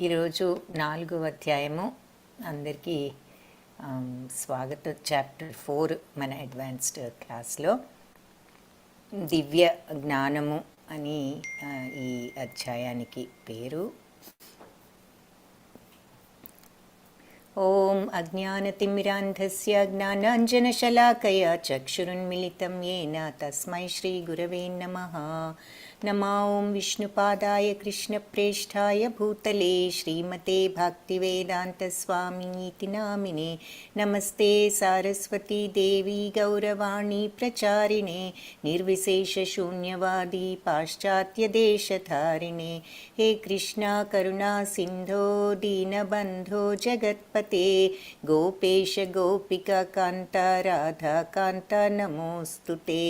ఈరోజు 4వ అధ్యాయము అందరికీ స్వాగతం. చాప్టర్ 4 మన అడ్వాన్స్డ్ క్లాస్లో దివ్య జ్ఞానము అని ఈ అధ్యాయానికి పేరు. ఓం అజ్ఞానతిమిరాంధస్య జ్ఞానాంజనశలాకయా చక్షురున్మిళితం యేన తస్మై శ్రీగురవే నమః. నమో ఓం విష్ణుపాదాయ కృష్ణప్రేష్ఠాయ భూతలే శ్రీమతే భక్తివేదాంతస్వామినీతి నామినే. నమస్తే సారస్వతీ దేవి గౌరవాణి ప్రచారిణే నిర్విశేషశూన్యవాది పాశ్చాత్యదేశధారిణే. హే కృష్ణ కరుణా సింధో దీనబంధో జగత్పతే గోపేశ గోపికా కాంత రాధా కాంత నమోస్తుతే.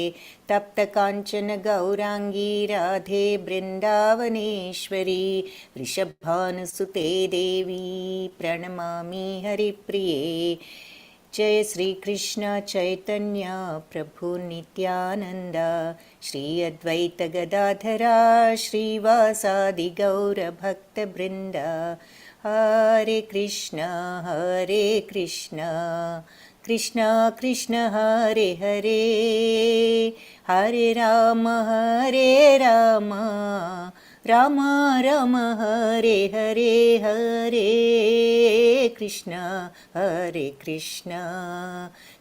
తప్త కాంచన గౌరాంగీ రాధే బృందావనేశ్వరీ వృషభానుసుతే దేవీ ప్రణమామి హరిప్రియే. జయ శ్రీకృష్ణ చైతన్య ప్రభు నిత్యానంద శ్రీ అద్వైత గదాధరా శ్రీవాసాది గౌరభక్త బృంద. హరే కృష్ణ కృష్ణ కృష్ణ హరే హరే హరే రామ రామ రామ హరే హరే. హరే కృష్ణ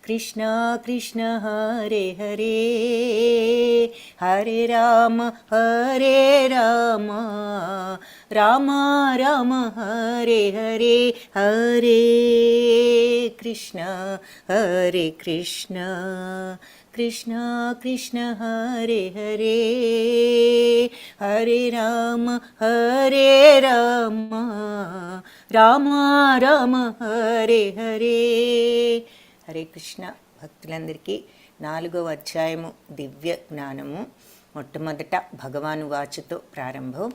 కృష్ణ కృష్ణ హరే హరే హరే రామ రామ రామ హరే హరే. హరే కృష్ణ కృష్ణ కృష్ణ హరే హరే హరే రామ రామ రామ హరే హరే. హరే కృష్ణ. భక్తులందరికీ 4వ అధ్యాయము దివ్య జ్ఞానము. మొట్టమొదట భగవాను వాచుతో ప్రారంభం.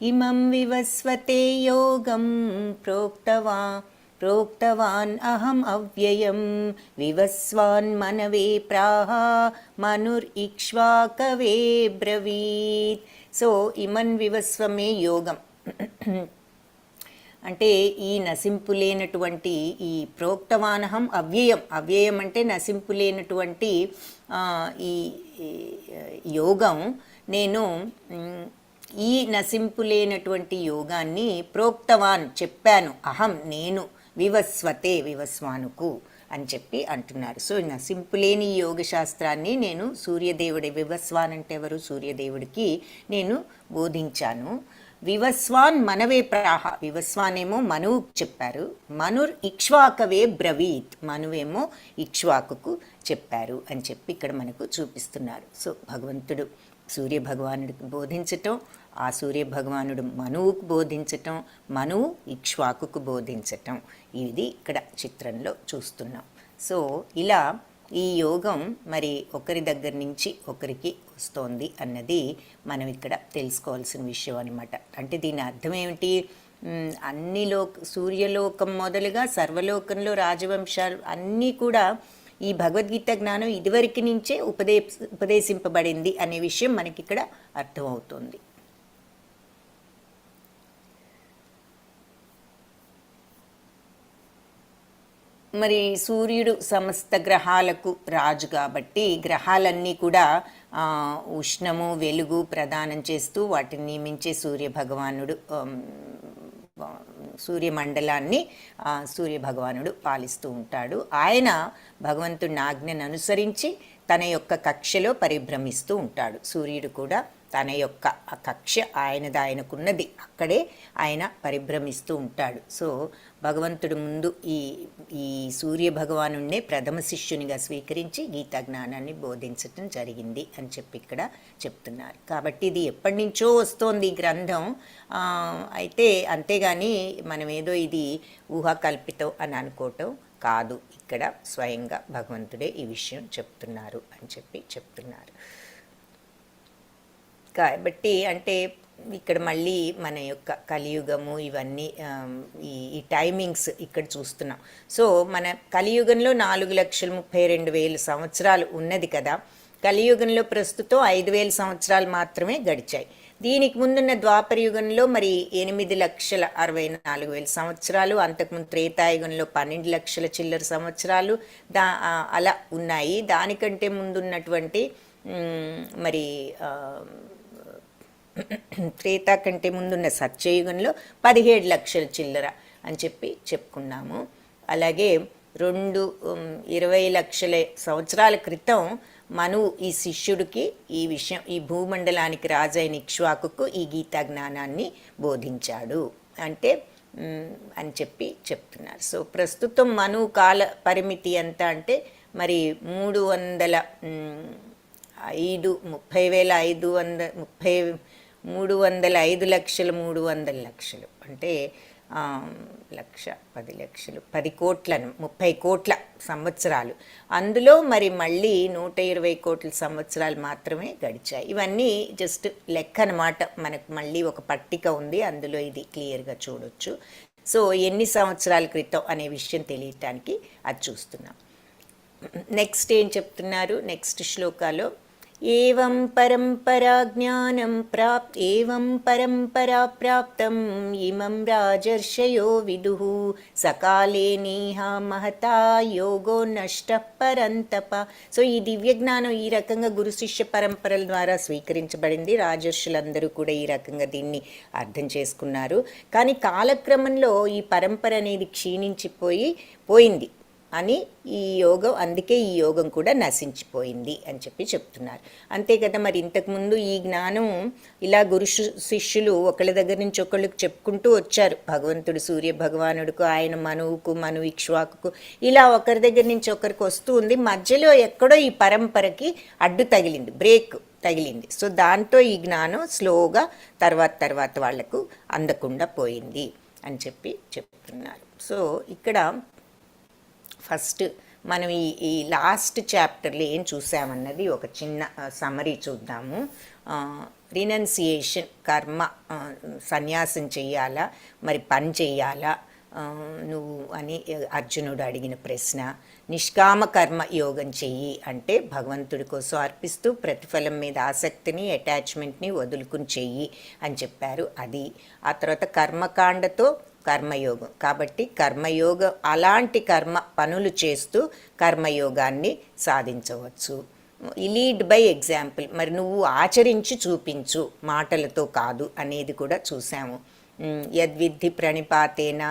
ఇమం వివస్వతే యోగం ప్రోక్తవాన్ అహం అవ్యయం వివస్వాన్ మనవే ప్రాహ మనురిక్ష్వాకవే బ్రవీత్. సో ఇమన్ వివస్వమే యోగం అంటే ఈ నశింపులేనటువంటి ఈ ప్రోక్తవానహం అవ్యయం. అవ్యయం అంటే నశింపులేనటువంటి ఈ యోగం నేను ఈ నశింపులేనటువంటి యోగాన్ని ప్రోక్తవాన్ చెప్పాను, అహం నేను, వివస్వతే వివస్వానుకు అని చెప్పి అంటున్నారు. సో నశింపులేని యోగ శాస్త్రాన్ని నేను సూర్యదేవుడి, వివస్వాన్ అంటే ఎవరు? సూర్యదేవుడికి నేను బోధించాను. వివస్వాన్ మనవే ప్రాహ, వివస్వానేమో మనువు చెప్పారు, మనుర్ ఇక్ష్వాకవే బ్రవీత్, మనువేమో ఇక్ష్వాకుకు చెప్పారు అని చెప్పి ఇక్కడ మనకు చూపిస్తున్నారు. సో భగవంతుడు సూర్య భగవానుడికి బోధించటం, ఆ సూర్య భగవానుడు మనువుకు బోధించటం, మనువు ఇక్ష్వాకుకు బోధించటం, ఇది ఇక్కడ చిత్రంలో చూస్తున్నాం. సో ఇలా ఈ యోగం మరి ఒకరి దగ్గర నుంచి ఒకరికి వస్తోంది అన్నది మనం ఇక్కడ తెలుసుకోవాల్సిన విషయం అన్నమాట. అంటే దీని అర్థం ఏమిటి? అన్ని సూర్యలోకం మొదలుగా సర్వలోకంలో రాజవంశాలు అన్నీ కూడా ఈ భగవద్గీత జ్ఞానం ఇదివరకు నుంచే ఉపదేశింపబడింది అనే విషయం మనకి ఇక్కడ అర్థమవుతుంది. మరి సూర్యుడు సమస్త గ్రహాలకు రాజు కాబట్టి గ్రహాలన్నీ కూడా ఉష్ణము వెలుగు ప్రదానం చేస్తూ వాటిని నియమించే సూర్యభగవానుడు, సూర్యమండలాన్ని సూర్యభగవానుడు పాలిస్తూ ఉంటాడు. ఆయన భగవంతుడి ఆజ్ఞను అనుసరించి తన యొక్క కక్షలో పరిభ్రమిస్తూ ఉంటాడు. సూర్యుడు కూడా తన యొక్క ఆ కక్ష ఆయనకున్నది, అక్కడే ఆయన పరిభ్రమిస్తూ ఉంటాడు. సో భగవంతుడు ముందు ఈ సూర్య భగవానుడినే ప్రథమ శిష్యునిగా స్వీకరించి గీతా జ్ఞానాన్ని బోధించటం జరిగింది అని చెప్పి ఇక్కడ చెప్తున్నారు. కాబట్టి ఇది ఎప్పటి నుంచో వస్తోంది ఈ గ్రంథం. అయితే అంతేగాని మనం ఏదో ఇది ఊహాకల్పితం అని అనుకోవటం కాదు. ఇక్కడ స్వయంగా భగవంతుడే ఈ విషయం చెప్తున్నారు అని చెప్పి చెప్తున్నారు. కాబట్టి అంటే ఇక్కడ మళ్ళీ మన యొక్క కలియుగము ఇవన్నీ ఈ టైమింగ్స్ ఇక్కడ చూస్తున్నాం. సో మన కలియుగంలో 4,32,000 సంవత్సరాలు ఉన్నది కదా. కలియుగంలో ప్రస్తుతం 5,000 సంవత్సరాలు మాత్రమే గడిచాయి. దీనికి ముందున్న ద్వాపర యుగంలో మరి 8,64,000 సంవత్సరాలు, అంతకుముందు త్రేతాయుగంలో 12 లక్షల చిల్లర సంవత్సరాలు అలా ఉన్నాయి. దానికంటే ముందున్నటువంటి మరి త్రేతా కంటే ముందున్న సత్యయుగంలో 17 లక్షల చిల్లర అని చెప్పుకున్నాము. అలాగే 20 లక్షల సంవత్సరాల క్రితం మనువు ఈ శిష్యుడికి ఈ విషయం, ఈ భూమండలానికి రాజైన ఇక్ష్వాకుకు ఈ గీతా జ్ఞానాన్ని బోధించాడు అంటే అని చెప్తున్నారు. సో ప్రస్తుతం మనువు కాల పరిమితి ఎంత అంటే మరి 305,305,300,00,000 అంటే 1,10,00,000 10 కోట్లను 30 కోట్ల సంవత్సరాలు. అందులో మరి మళ్ళీ 120 కోట్ల సంవత్సరాలు మాత్రమే గడిచాయి. ఇవన్నీ జస్ట్ లెక్క అన్నమాట. మనకు మళ్ళీ ఒక పట్టిక ఉంది, అందులో ఇది క్లియర్గా చూడొచ్చు. సో ఎన్ని సంవత్సరాల క్రితం అనే విషయం తెలియటానికి అది చూస్తున్నాం. నెక్స్ట్ ఏం చెప్తున్నారు నెక్స్ట్ శ్లోకాలో, ఏవం పరంపరా జ్ఞానం ఏవం పరంపరా ప్రాప్తం ఇమం రాజర్షయో విదుః సకాలే నీహ మహతా యోగో నష్ట పరంతప. సో ఈ దివ్య జ్ఞానం ఈ రకంగా గురు శిష్య పరంపరల ద్వారా స్వీకరించబడింది. రాజర్షులందరూ కూడా ఈ రకంగా దీన్ని అర్థం చేసుకున్నారు. కానీ కాలక్రమంలో ఈ పరంపర అనేది క్షీణించిపోయింది అని ఈ యోగం, అందుకే ఈ యోగం కూడా నశించిపోయింది అని చెప్తున్నారు. అంతే కదా, మరి ఇంతకుముందు ఈ జ్ఞానం ఇలా గురు శిష్యులు ఒకళ్ళ దగ్గర నుంచి ఒకళ్ళకి చెప్పుకుంటూ వచ్చారు. భగవంతుడు సూర్య భగవానుడికి, ఆయన మను ఇక్ష్వాకుకు, ఇలా ఒకరి దగ్గర నుంచి ఒకరికి వస్తూ ఉంది. మధ్యలో ఎక్కడో ఈ పరంపరకి అడ్డు తగిలింది, బ్రేక్ తగిలింది. సో దాంతో ఈ జ్ఞానం స్లోగా తర్వాత వాళ్లకు అందకుండా పోయింది అని చెప్తున్నారు. సో ఇక్కడ ఫస్ట్ మనం ఈ లాస్ట్ చాప్టర్లో ఏం చూసామన్నది ఒక చిన్న సమరీ చూద్దాము. రినన్సియేషన్, కర్మ, సన్యాసం చెయ్యాలా మరి పని చెయ్యాలా నువ్వు అని అర్జునుడు అడిగిన ప్రశ్న. నిష్కామ కర్మ యోగం చెయ్యి అంటే భగవంతుడి కోసం అర్పిస్తూ ప్రతిఫలం మీద ఆసక్తిని, అటాచ్మెంట్ని వదులుకుని చెయ్యి అని చెప్పారు. అది ఆ తర్వాత కర్మకాండతో కర్మయోగం. కాబట్టి కర్మయోగం, అలాంటి పనులు చేస్తూ కర్మయోగాన్ని సాధించవచ్చు. లీడ్ బై ఎగ్జాంపుల్, మరి నువ్వు ఆచరించి చూపించు, మాటలతో కాదు అనేది కూడా చూసాము. యద్విద్ధి ప్రణిపాతేన,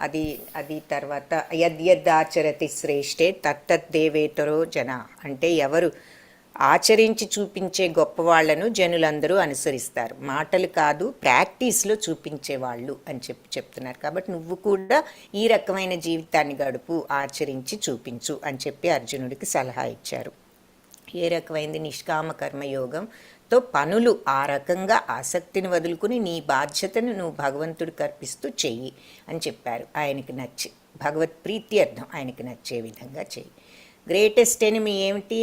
అది తర్వాత యద్యదాచరతి శ్రేష్ఠే తత్తద్దేవేతరో జన, అంటే ఎవరు ఆచరించి చూపించే గొప్పవాళ్లను జనులందరూ అనుసరిస్తారు, మాటలు కాదు ప్రాక్టీస్లో చూపించేవాళ్ళు అని చెప్తున్నారు. కాబట్టి నువ్వు కూడా ఈ రకమైన జీవితాన్ని గడుపు, ఆచరించి చూపించు అని అర్జునుడికి సలహా ఇచ్చారు. ఏ రకమైనది? నిష్కామ కర్మయోగంతో పనులు ఆ రకంగా ఆసక్తిని వదులుకుని నీ బాధ్యతను నువ్వు భగవంతుడికి అర్పిస్తూ చెయ్యి అని చెప్పారు. ఆయనకి నచ్చి, భగవత్ ప్రీతి అర్థం, ఆయనకి నచ్చే విధంగా చెయ్యి. గ్రేటెస్ట్ ఎనిమీ ఏమిటి?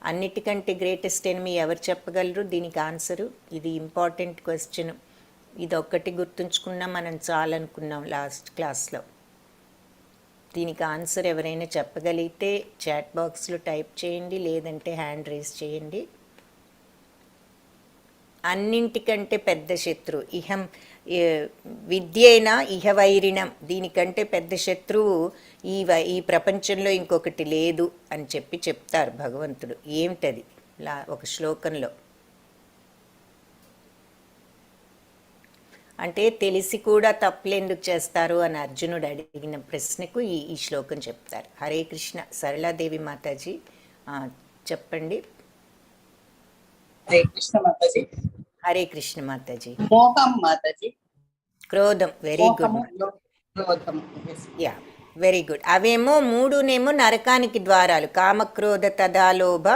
అన్నిటికంటే గ్రేటెస్ట్ ఎనిమీ ఎవరు చెప్పగలరు? దీనికి ఆన్సరు, ఇది ఇంపార్టెంట్ క్వశ్చన్. ఇది ఒక్కటి గుర్తుంచుకున్నా మనం చాలనుకున్నాం లాస్ట్ క్లాస్లో. దీనికి ఆన్సర్ ఎవరైనా చెప్పగలిగితే చాట్ బాక్స్లో టైప్ చేయండి, లేదంటే హ్యాండ్ రేస్ చేయండి. అన్నింటికంటే పెద్ద శత్రువు విద్యేనా ఇహవైరిణం, దీనికంటే పెద్ద శత్రువు ఈ ప్రపంచంలో ఇంకొకటి లేదు అని చెప్తారు భగవంతుడు. ఏమిటది? ఒక శ్లోకంలో, అంటే తెలిసి కూడా తప్పులెందుకు చేస్తారు అని అర్జునుడు అడిగిన ప్రశ్నకు ఈ శ్లోకం చెప్తారు. హరే కృష్ణ. సరళాదేవి మాతాజీ చెప్పండి. హరే కృష్ణ మాతాజీ. హరే కృష్ణ మాతాజీ. మోహం మాతాజీ. క్రోధం. Very good. Yeah, very good. అవేమో మూడునేమో నరకానికి ద్వారాలు. కామక్రోధ తదాలోభ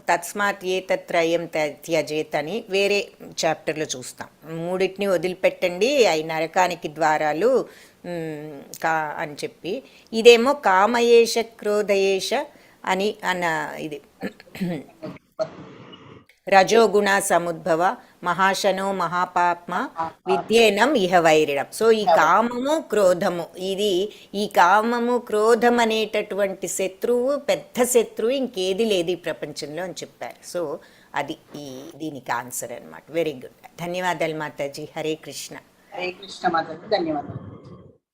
తస్మాత్ ఏ తత్రయం త్యజేత్ అని వేరే చాప్టర్లో చూస్తాం. మూడింటిని వదిలిపెట్టండి, అవి నరకానికి ద్వారాలు అని ఇదేమో కామయేష క్రోధయేష అని ఇది రజోగుణ సముద్భవ మహాశనో మహాపాప్మ విద్యేనం ఇహ వైరిణం. సో ఈ కామము క్రోధము, ఈ కామము క్రోధం అనేటటువంటి శత్రువు, పెద్ద శత్రువు ఇంకేది లేదు ఈ ప్రపంచంలో అని చెప్పారు. సో అది దీనికి ఆన్సర్ అనమాట. వెరీ గుడ్, ధన్యవాదాలు మాతాజీ. హరే కృష్ణ. హరే కృష్ణ మాతాజీ, ధన్యవాదాలు.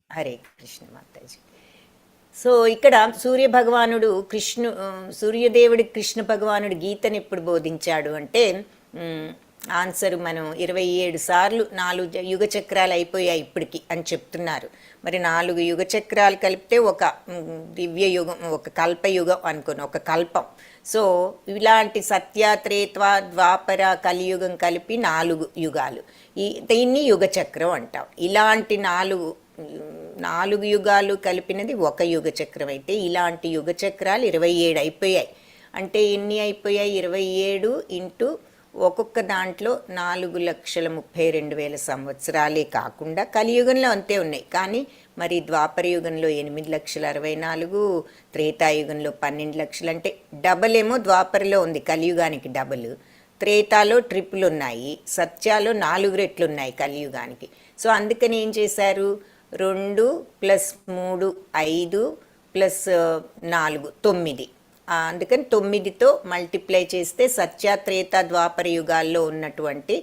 హరే కృష్ణ మాతాజీ. సో ఇక్కడ సూర్యదేవుడి కృష్ణ భగవానుడు గీతను ఎప్పుడు బోధించాడు అంటే, ఆన్సర్ మనం 27 సార్లు 4 యుగ చక్రాలు అయిపోయాయి ఇప్పటికి అని చెప్తున్నారు. మరి 4 యుగ చక్రాలు కలిపితే ఒక దివ్య యుగం, ఒక కల్పయుగం అనుకుని, ఒక కల్పం. సో ఇలాంటి సత్య, త్రేత, ద్వాపర, కలియుగం కలిపి 4 యుగాలు. దీన్ని యుగ చక్రం అంటాం. ఇలాంటి 4 యుగాలు కలిపినది ఒక యుగ చక్రం అయితే, ఇలాంటి యుగ చక్రాలు 27 అయిపోయాయి. అంటే ఎన్ని అయిపోయాయి? 27 ఇంటూ ఒక్కొక్క దాంట్లో 4,32,000 సంవత్సరాలే కాకుండా కలియుగంలో అంతే ఉన్నాయి. కానీ మరి ద్వాపర యుగంలో 8,64,000, త్రేతాయుగంలో 12 లక్షలు. అంటే డబల్ ఏమో ద్వాపరలో ఉంది, కలియుగానికి డబల్. త్రేతాలో ట్రిపుల్ ఉన్నాయి, సత్యాలో 4 రెట్లు ఉన్నాయి కలియుగానికి. సో అందుకని ఏం చేశారు, 2 + 3 5 + 4 9. అందుకని 9తో మల్టిప్లై చేస్తే సత్య, త్రేత, ద్వాపర యుగాల్లో ఉన్నటువంటి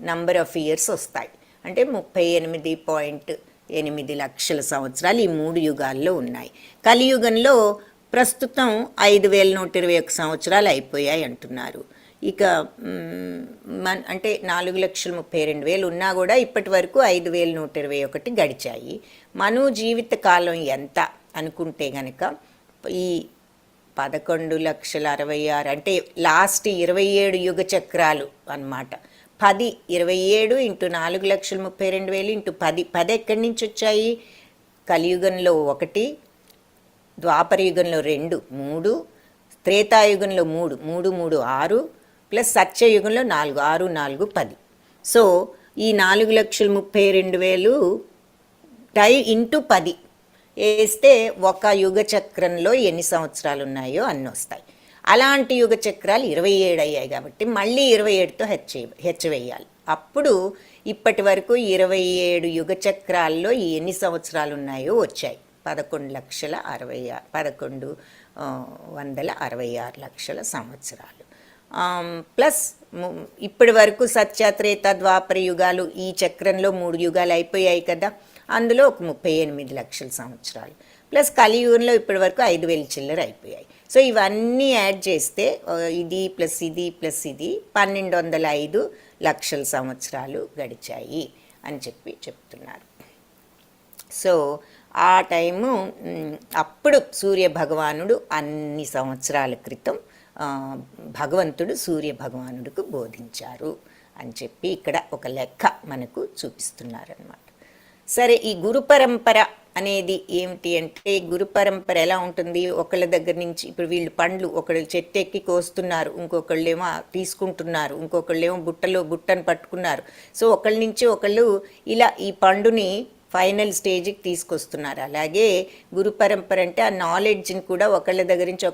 నంబర్ ఆఫ్ ఇయర్స్ వస్తాయి. అంటే 38.8 లక్షల సంవత్సరాలు ఈ 3 యుగాల్లో ఉన్నాయి. కలియుగంలో ప్రస్తుతం 5,121 సంవత్సరాలు అయిపోయాయి అంటున్నారు. ఇక అంటే 4,32,000 ఉన్నా కూడా ఇప్పటి వరకు 5,121 గడిచాయి. మను జీవిత కాలం ఎంత అనుకుంటే గనక ఈ 11,66,000 అంటే లాస్ట్ 27 యుగ చక్రాలు అన్నమాట. 27 ఇంటూ 4,32,000 ఇంటూ 10 ఎక్కడి నుంచి వచ్చాయి? కలియుగంలో 1, ద్వాపర యుగంలో 2 3, త్రేతాయుగంలో 3 3 3 6 ప్లస్ సత్యయుగంలో 4 6 4 10. సో ఈ 4,32,000 ఇంటూ 10 వేస్తే ఒక యుగ చక్రంలో ఎన్ని సంవత్సరాలు ఉన్నాయో అన్నీ వస్తాయి. అలాంటి యుగ చక్రాలు 27 అయ్యాయి కాబట్టి మళ్ళీ 27తో హెచ్చవేయాలి. అప్పుడు ఇప్పటి వరకు 27 యుగ చక్రాల్లో ఎన్ని సంవత్సరాలు ఉన్నాయో వచ్చాయి. 11,66 లక్షల సంవత్సరాలు. ప్లస్ ఇప్పటి వరకు సత్య, త్రేత, ద్వాపర యుగాలు ఈ చక్రంలో 3 యుగాలు అయిపోయాయి కదా, అందులో ఒక 38 లక్షల సంవత్సరాలు. ప్లస్ కలియుగంలో ఇప్పటి వరకు 5,000 చిల్లర అయిపోయాయి. సో ఇవన్నీ యాడ్ చేస్తే ఇది ప్లస్ ఇది ప్లస్ ఇది 1,205 లక్షల సంవత్సరాలు గడిచాయి అని చెప్తున్నారు. సో ఆ టైము అప్పుడు సూర్య భగవానుడు అన్ని సంవత్సరాల క్రితం భగవంతుడు సూర్య భగవానుడికి బోధించారు అని చెప్పి ఇక్కడ ఒక లెక్క మనకు చూపిస్తున్నారన్నమాట. సరే, ఈ గురు పరంపర అనేది ఏమిటి అంటే, గురు పరంపర ఎలా ఉంటుంది? ఒకళ్ళ దగ్గర నుంచి ఇప్పుడు వీళ్ళు పండ్లు ఒకళ్ళు చెట్టు ఎక్కి కోస్తున్నారు, ఇంకొకళ్ళేమో తీసుకుంటున్నారు, ఇంకొకళ్ళేమో బుట్టను పట్టుకున్నారు. సో ఒకళ్ళ నుంచి ఒకళ్ళు ఇలా ఈ పండుని ఫైనల్ స్టేజ్కి తీసుకొస్తున్నారు. అలాగే గురు పరంపర అంటే ఆ నాలెడ్జ్ని కూడా ఒకళ్ళ దగ్గర నుంచి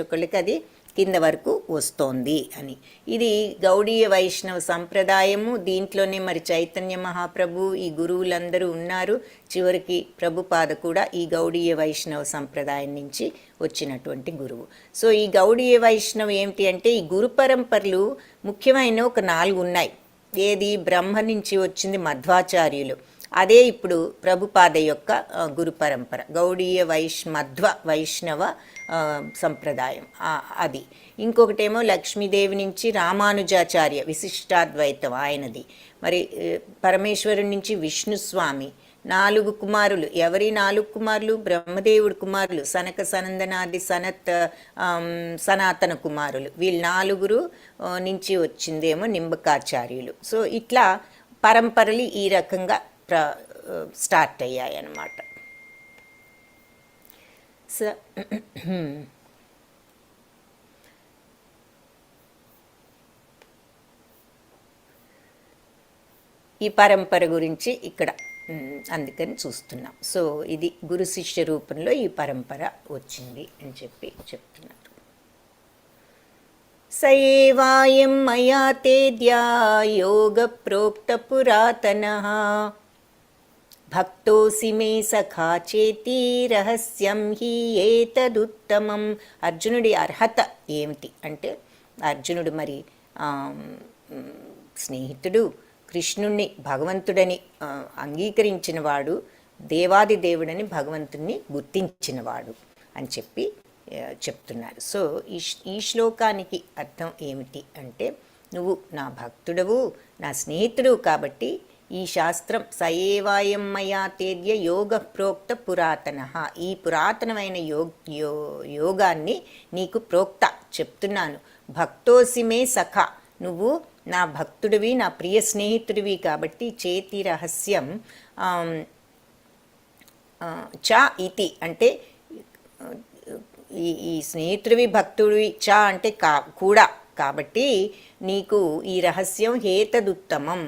ఒకళ్ళకి అది కింద వరకు వస్తోంది అని. ఇది గౌడీయ వైష్ణవ సంప్రదాయము. దీంట్లోనే మరి చైతన్య మహాప్రభు, ఈ గురువులందరూ ఉన్నారు. చివరికి ప్రభుపాద కూడా ఈ గౌడీయ వైష్ణవ సంప్రదాయం నుంచి వచ్చినటువంటి గురువు. సో ఈ గౌడీయ వైష్ణవ ఏమిటి అంటే, ఈ గురు పరంపరలు ముఖ్యమైన ఒక 4 ఉన్నాయి. ఏది? బ్రహ్మ నుంచి వచ్చింది మధ్వాచార్యులు, అదే ఇప్పుడు ప్రభుపాద యొక్క గురు పరంపర గౌడీయ మధ్వ వైష్ణవ సంప్రదాయం అది. ఇంకొకటేమో లక్ష్మీదేవి నుంచి రామానుజాచార్య విశిష్టాద్వైతం ఆయనది. మరి పరమేశ్వరుడి నుంచి విష్ణుస్వామి. 4 కుమారులు. ఎవరి 4 కుమారులు? బ్రహ్మదేవుడి కుమారులు, సనక సనందనాది సనాతన కుమారులు. వీళ్ళు 4 నుంచి వచ్చిందేమో నింబకాచార్యులు. సో ఇట్లా పరంపరలు ఈ రకంగా స్టార్ట్ అయ్యాయి అన్నమాట. సో ఈ పరంపర గురించి ఇక్కడ అందుకని చూస్తున్నాం. సో ఇది గురు శిష్య రూపంలో ఈ పరంపర వచ్చింది అని చెప్తున్నారు. సయేవాయం మయా తేద్యా యోగ ప్రోక్త పురాతనః భక్తోసి మే సఖా చేతి రహస్యం హి ఏతదుత్తమం. అర్జునుడి అర్హత ఏమిటి అంటే, అర్జునుడు మరి ఆ, స్నేహితుడు కృష్ణుణ్ణి భగవంతుడని అంగీకరించినవాడు, దేవాది దేవుడని భగవంతుణ్ణి గుర్తించినవాడు అని చెప్పి చెప్తున్నారు. సో ఈ శ్లోకానికి అర్థం ఏమిటి అంటే, నువ్వు నా భక్తుడవు, నా స్నేహితుడు కాబట్టి ఈ శాస్త్రం సయేవాయం మయా తేద్య యోగ ప్రోక్త పురాతన, ఈ పురాతనమైన యోగాన్ని నీకు ప్రోక్త చెప్తున్నాను. భక్తోసిమే సఖ, నువ్వు నా భక్తుడివి, నా ప్రియ స్నేహితుడివి కాబట్టి చేతి రహస్యం చ ఇతి అంటే ఈ స్నేహితుడివి భక్తుడివి, చ అంటే కూడా కాబట్టి నీకు ఈ రహస్యం హేతదుత్తమం,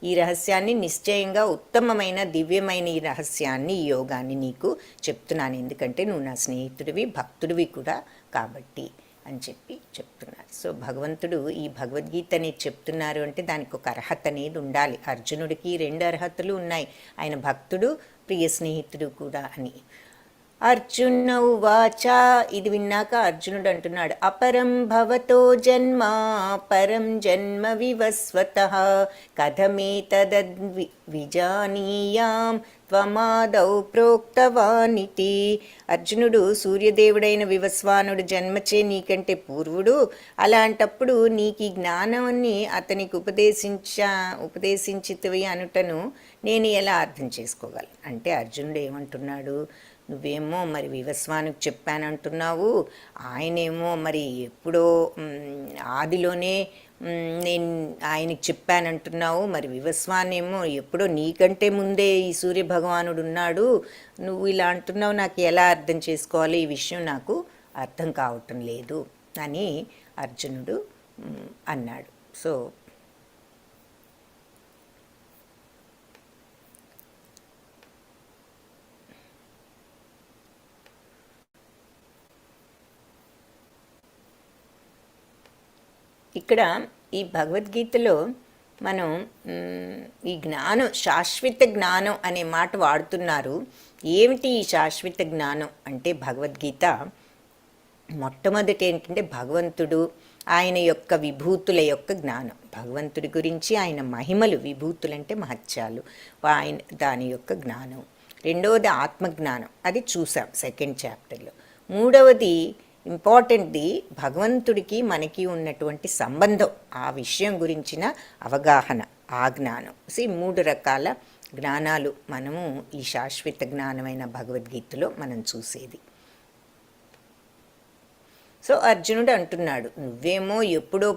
ఈ రహస్యాన్ని నిశ్చయంగా ఉత్తమమైన దివ్యమైన ఈ రహస్యాన్ని, ఈ యోగాన్ని నీకు చెప్తున్నాను. ఎందుకంటే నువ్వు నా స్నేహితుడివి భక్తుడివి కూడా కాబట్టి అని చెప్పి చెప్తున్నారు. సో భగవంతుడు ఈ భగవద్గీత అనేది చెప్తున్నారు అంటే దానికి ఒక అర్హత అనేది ఉండాలి. అర్జునుడికి 2 అర్హతలు ఉన్నాయి, ఆయన భక్తుడు, ప్రియ స్నేహితుడు కూడా అని. అర్జున ఉవాచ, ఇది విన్నాక అర్జునుడు అంటున్నాడు, అపరం భవతో జన్మ పరం జన్మ వివస్వతః కథమేతద్విజానీయాం త్వమాదౌ ప్రోక్తవానితి. అర్జునుడు సూర్యదేవుడైన వివస్వానుడు జన్మచే నీకంటే పూర్వుడు, అలాంటప్పుడు నీకు ఈ జ్ఞానాన్ని అతనికి ఉపదేశించితివి అనుటను నేను ఎలా అర్థం చేసుకోగలను అంటే, అర్జునుడు ఏమంటున్నాడు, నువ్వేమో మరి వివస్వానికి చెప్పానంటున్నావు, ఆయనేమో మరి ఎప్పుడో ఆదిలోనే నేను ఆయనకి చెప్పానంటున్నావు, మరి వివస్వానేమో ఎప్పుడో నీకంటే ముందే ఈ సూర్యభగవానుడు ఉన్నాడు, నువ్వు ఇలా అంటున్నావు, నాకు ఎలా అర్థం చేసుకోవాలి, ఈ విషయం నాకు అర్థం కావటం లేదు అని అర్జునుడు అన్నాడు. సో ఇక్కడ ఈ భగవద్గీతలో మనం ఈ జ్ఞానం, శాశ్వత జ్ఞానం అనే మాట వాడుతున్నారు. ఏమిటి ఈ శాశ్వత జ్ఞానం అంటే, భగవద్గీత మొట్టమొదటి ఏంటంటే భగవంతుడు, ఆయన యొక్క విభూతుల యొక్క జ్ఞానం, భగవంతుడి గురించి ఆయన మహిమలు, విభూతులంటే మహత్యాలు, ఆయన దాని యొక్క జ్ఞానం. రెండవది ఆత్మజ్ఞానం, అది చూసాం 2nd చాప్టర్లో. మూడవది ఇంపార్టెంట్ది భగవంతుడికి మనకి ఉన్నటువంటి సంబంధం, ఆ విషయం గురించిన అవగాహన, ఆ జ్ఞానం. సో ఈ 3 రకాల జ్ఞానాలు మనము ఈ శాశ్వత జ్ఞానమైన భగవద్గీతలో మనం చూసేది. సో అర్జునుడు అంటున్నాడు, నువ్వేమో ఎప్పుడో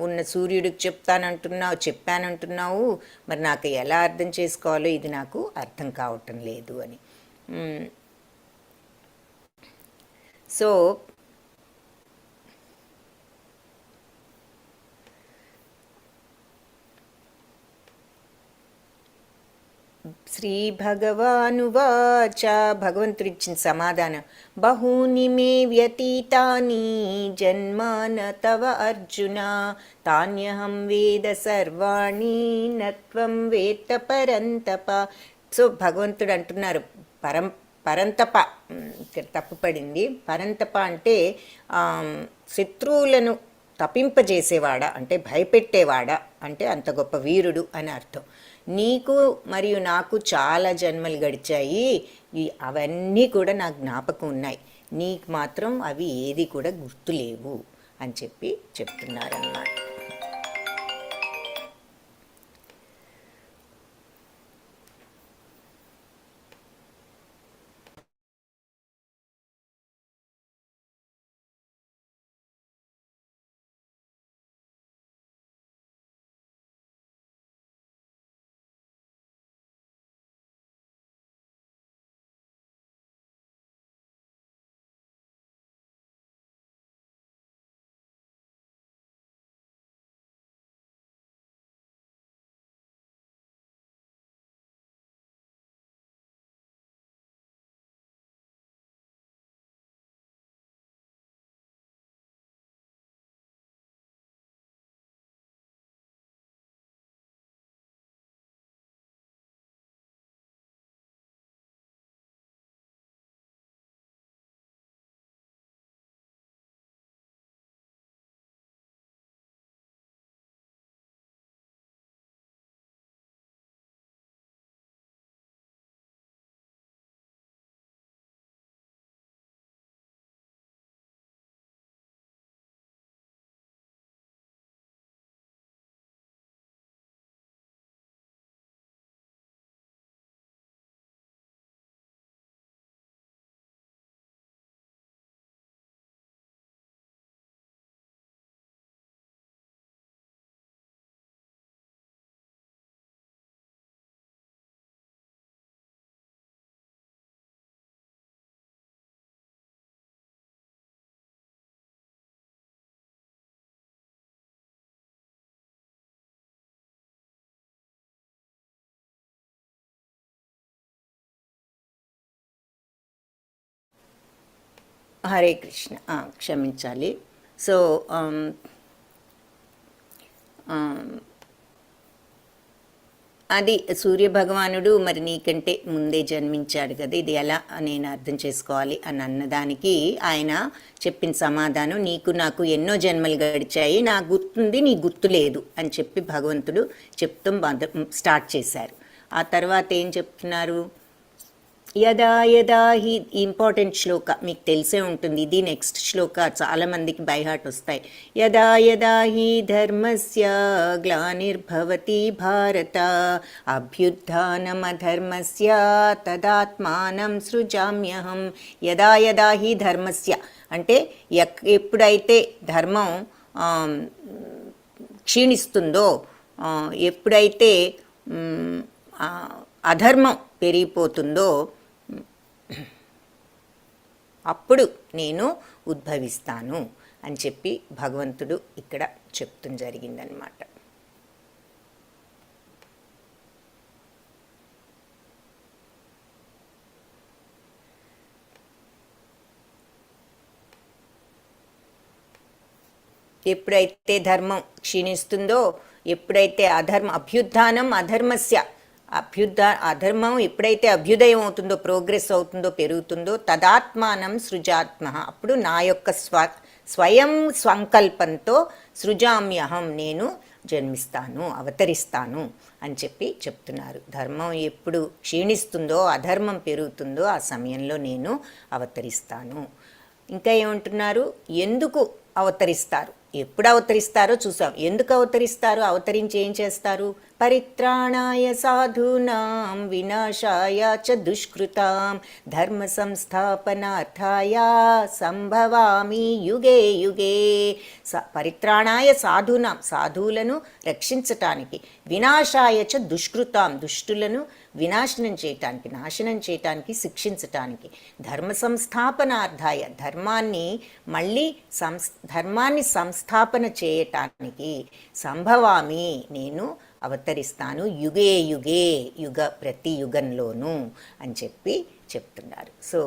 ఉన్న సూర్యుడికి చెప్పానంటున్నావు, మరి నాకు ఎలా అర్థం చేసుకోవాలో ఇది నాకు అర్థం కావటం లేదు అని. సో శ్రీభగవానువాచ, భగవంతుడిచ్చిన సమాధానం, బహూని మే వ్యతీతాని జన్మాన తవ అర్జున తాన్యహం వేద సర్వాణి నత్వం వేత్త పరంతప. సో భగవంతుడు అంటున్నారు, పరంతప ఇక్కడ తప్పుపడింది. పరంతప అంటే శత్రువులను తప్పింపజేసేవాడా అంటే భయపెట్టేవాడా అంటే అంత గొప్ప వీరుడు అని అర్థం. నీకు మరియు నాకు చాలా జన్మలు గడిచాయి, అవన్నీ కూడా నాకు జ్ఞాపకం ఉన్నాయి, నీకు మాత్రం అవి ఏది కూడా గుర్తులేవు అని చెప్పి చెప్తున్నారన్నమాట. హరే కృష్ణ. క్షమించాలి. సో అది సూర్యభగవానుడు మరి నీకంటే ముందే జన్మించాడు కదా, ఇది ఎలా నేను అర్థం చేసుకోవాలి అని అన్నదానికి ఆయన చెప్పిన సమాధానం, నీకు నాకు ఎన్నో జన్మలు గడిచాయి, నా గుర్తుంది నీ గుర్తు లేదు అని చెప్పి భగవంతుడు చెప్తూ స్టార్ట్ చేశారు. ఆ తర్వాత ఏం చెప్తున్నారు, యదా యదా హి ఇంపార్టెంట్ శ్లోక, మీకు తెలిసే ఉంటుంది, ఇది నెక్స్ట్ శ్లోక చాలామందికి బైహార్ట్ వస్తాయి. యదా యదా హి ధర్మస్య గ్లానిర్భవతి భారత అభ్యుత్థానమధర్మస్య తదాత్మానం సృజామ్యహం. యదా యదా హి ధర్మస్య అంటే ఎప్పుడైతే ధర్మం క్షీణిస్తుందో, ఎప్పుడైతే అధర్మం పెరిగిపోతుందో అప్పుడు నేను ఉద్భవిస్తాను అని చెప్పి భగవంతుడు ఇక్కడ చెప్తూ జరిగిందనమాట. ఎప్పుడైతే ధర్మం క్షీణిస్తుందో, ఎప్పుడైతే అభ్యుత్థానం అధర్మస్య, అధర్మం ఎప్పుడైతే అభ్యుదయం అవుతుందో, ప్రోగ్రెస్ అవుతుందో, పెరుగుతుందో, తదాత్మానం సృజాత్మ, అప్పుడు నా యొక్క స్వయం సంకల్పంతో సృజామ్యహం, నేను జన్మిస్తాను, అవతరిస్తాను అని చెప్పి చెప్తున్నారు. ధర్మం ఎప్పుడు క్షీణిస్తుందో, అధర్మం పెరుగుతుందో ఆ సమయంలో నేను అవతరిస్తాను. ఇంకా ఏమంటున్నారు, ఎందుకు అవతరిస్తారు, ఎప్పుడు అవతరిస్తారో చూసాం. ఎందుకు అవతరిస్తారు, అవతరించి ఏం చేస్తారు, పరిత్రాణాయ సాధూనాం వినాశాయ చ దుష్కృతాం ధర్మ సంస్థాపనార్థాయ సంభవామి యుగే యుగే. పరిత్రాణాయ సాధూనాం, సాధువులను రక్షించటానికి, వినాశాయ చ దుష్కృతాం, దుష్టులను వినాశనం చేయటానికి, నాశనం చేయటానికి, శిక్షించటానికి, ధర్మ సంస్థాపనార్థాయ, ధర్మాన్ని మళ్ళీ ధర్మాన్ని సంస్థాపన చేయటానికి, సంభవామి నేను అవతరిస్తాను, యుగే యుగే, ప్రతి యుగంలోనూ అని చెప్పి చెప్తున్నారు. సో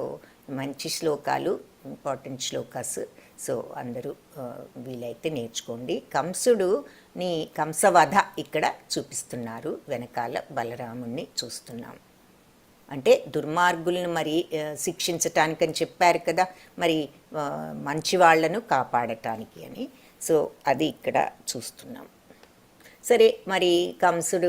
మంచి శ్లోకాలు, ఇంపార్టెంట్ శ్లోకాస్. సో అందరూ వీలైతే నేర్చుకోండి. కంసవధ ఇక్కడ చూపిస్తున్నారు, వెనకాల బలరాముణ్ణి చూస్తున్నాం. అంటే దుర్మార్గులను మరి శిక్షించటానికని చెప్పారు కదా, మరి మంచి వాళ్లను కాపాడటానికి అని. సో అది ఇక్కడ చూస్తున్నాం. సరే, మరి కంసుడు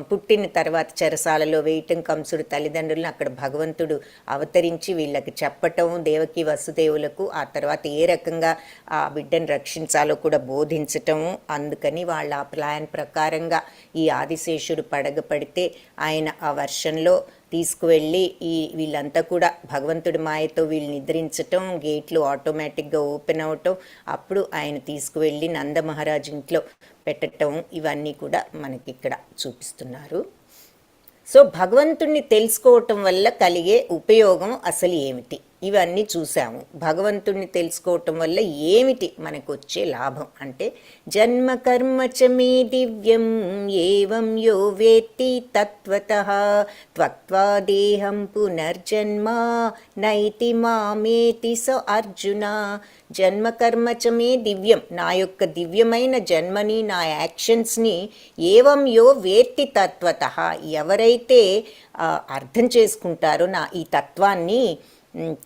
పుట్టిన తర్వాత చెరసాలలో వేయటం, కంసుడు తల్లిదండ్రులను అక్కడ భగవంతుడు అవతరించి వీళ్ళకి చెప్పటం, దేవకి వసుదేవులకు, ఆ తర్వాత ఏ రకంగా ఆ బిడ్డను రక్షించాలో కూడా బోధించటము. అందుకని వాళ్ళ ఆ ప్లాన్ ప్రకారంగా ఈ ఆదిశేషుడు పడగ పడితే ఆయన ఆ వర్షంలో తీసుకువెళ్ళి వీళ్ళంతా కూడా భగవంతుడి మాయతో వీళ్ళు నిద్రించటం, గేట్లు ఆటోమేటిక్గా ఓపెన్ అవటం, అప్పుడు ఆయన తీసుకువెళ్ళి నందమహారాజు ఇంట్లో పెట్టటం, ఇవన్నీ కూడా మనకి ఇక్కడ చూపిస్తున్నారు. సో భగవంతుణ్ణి తెలుసుకోవటం వల్ల కలిగే ఉపయోగం అసలు ఏమిటి, ఇవన్నీ చూసాము. భగవంతుణ్ణి తెలుసుకోవటం వల్ల ఏమిటి మనకు వచ్చే లాభం అంటే, జన్మ కర్మ చ మే దివ్యం ఏవం యో వేత్తి తత్వతః త్వక్త్వా దేహం పునర్జన్మ నైతి మామేతి స అర్జున. జన్మ కర్మ చ మే దివ్యం, నా యొక్క దివ్యమైన జన్మని, నా యాక్షన్స్ని, ఏవం యో వేత్తి తత్వతః, ఎవరైతే అర్థం చేసుకుంటారో నా ఈ తత్వాన్ని,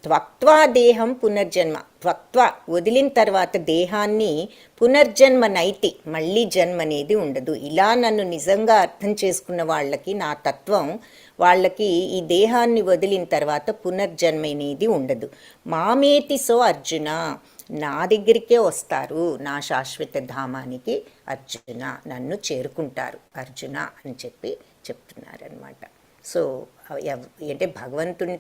త్వక్త్వా దేహం పునర్జన్మ, త్వక్త్వా వదిలిన తర్వాత దేహాన్ని, పునర్జన్మ నైతి మళ్ళీ జన్మ అనేది ఉండదు. ఇలా నన్ను నిజంగా అర్థం చేసుకున్న వాళ్ళకి, నా తత్వం వాళ్ళకి ఈ దేహాన్ని వదిలిన తర్వాత పునర్జన్మ అనేది ఉండదు. మామేతి సో అర్జున, నా దగ్గరికే వస్తారు, నా శాశ్వత ధామానికి అర్జున, నన్ను చేరుకుంటారు అర్జున అని చెప్పి చెప్తున్నారనమాట. సో అంటే భగవంతుడిని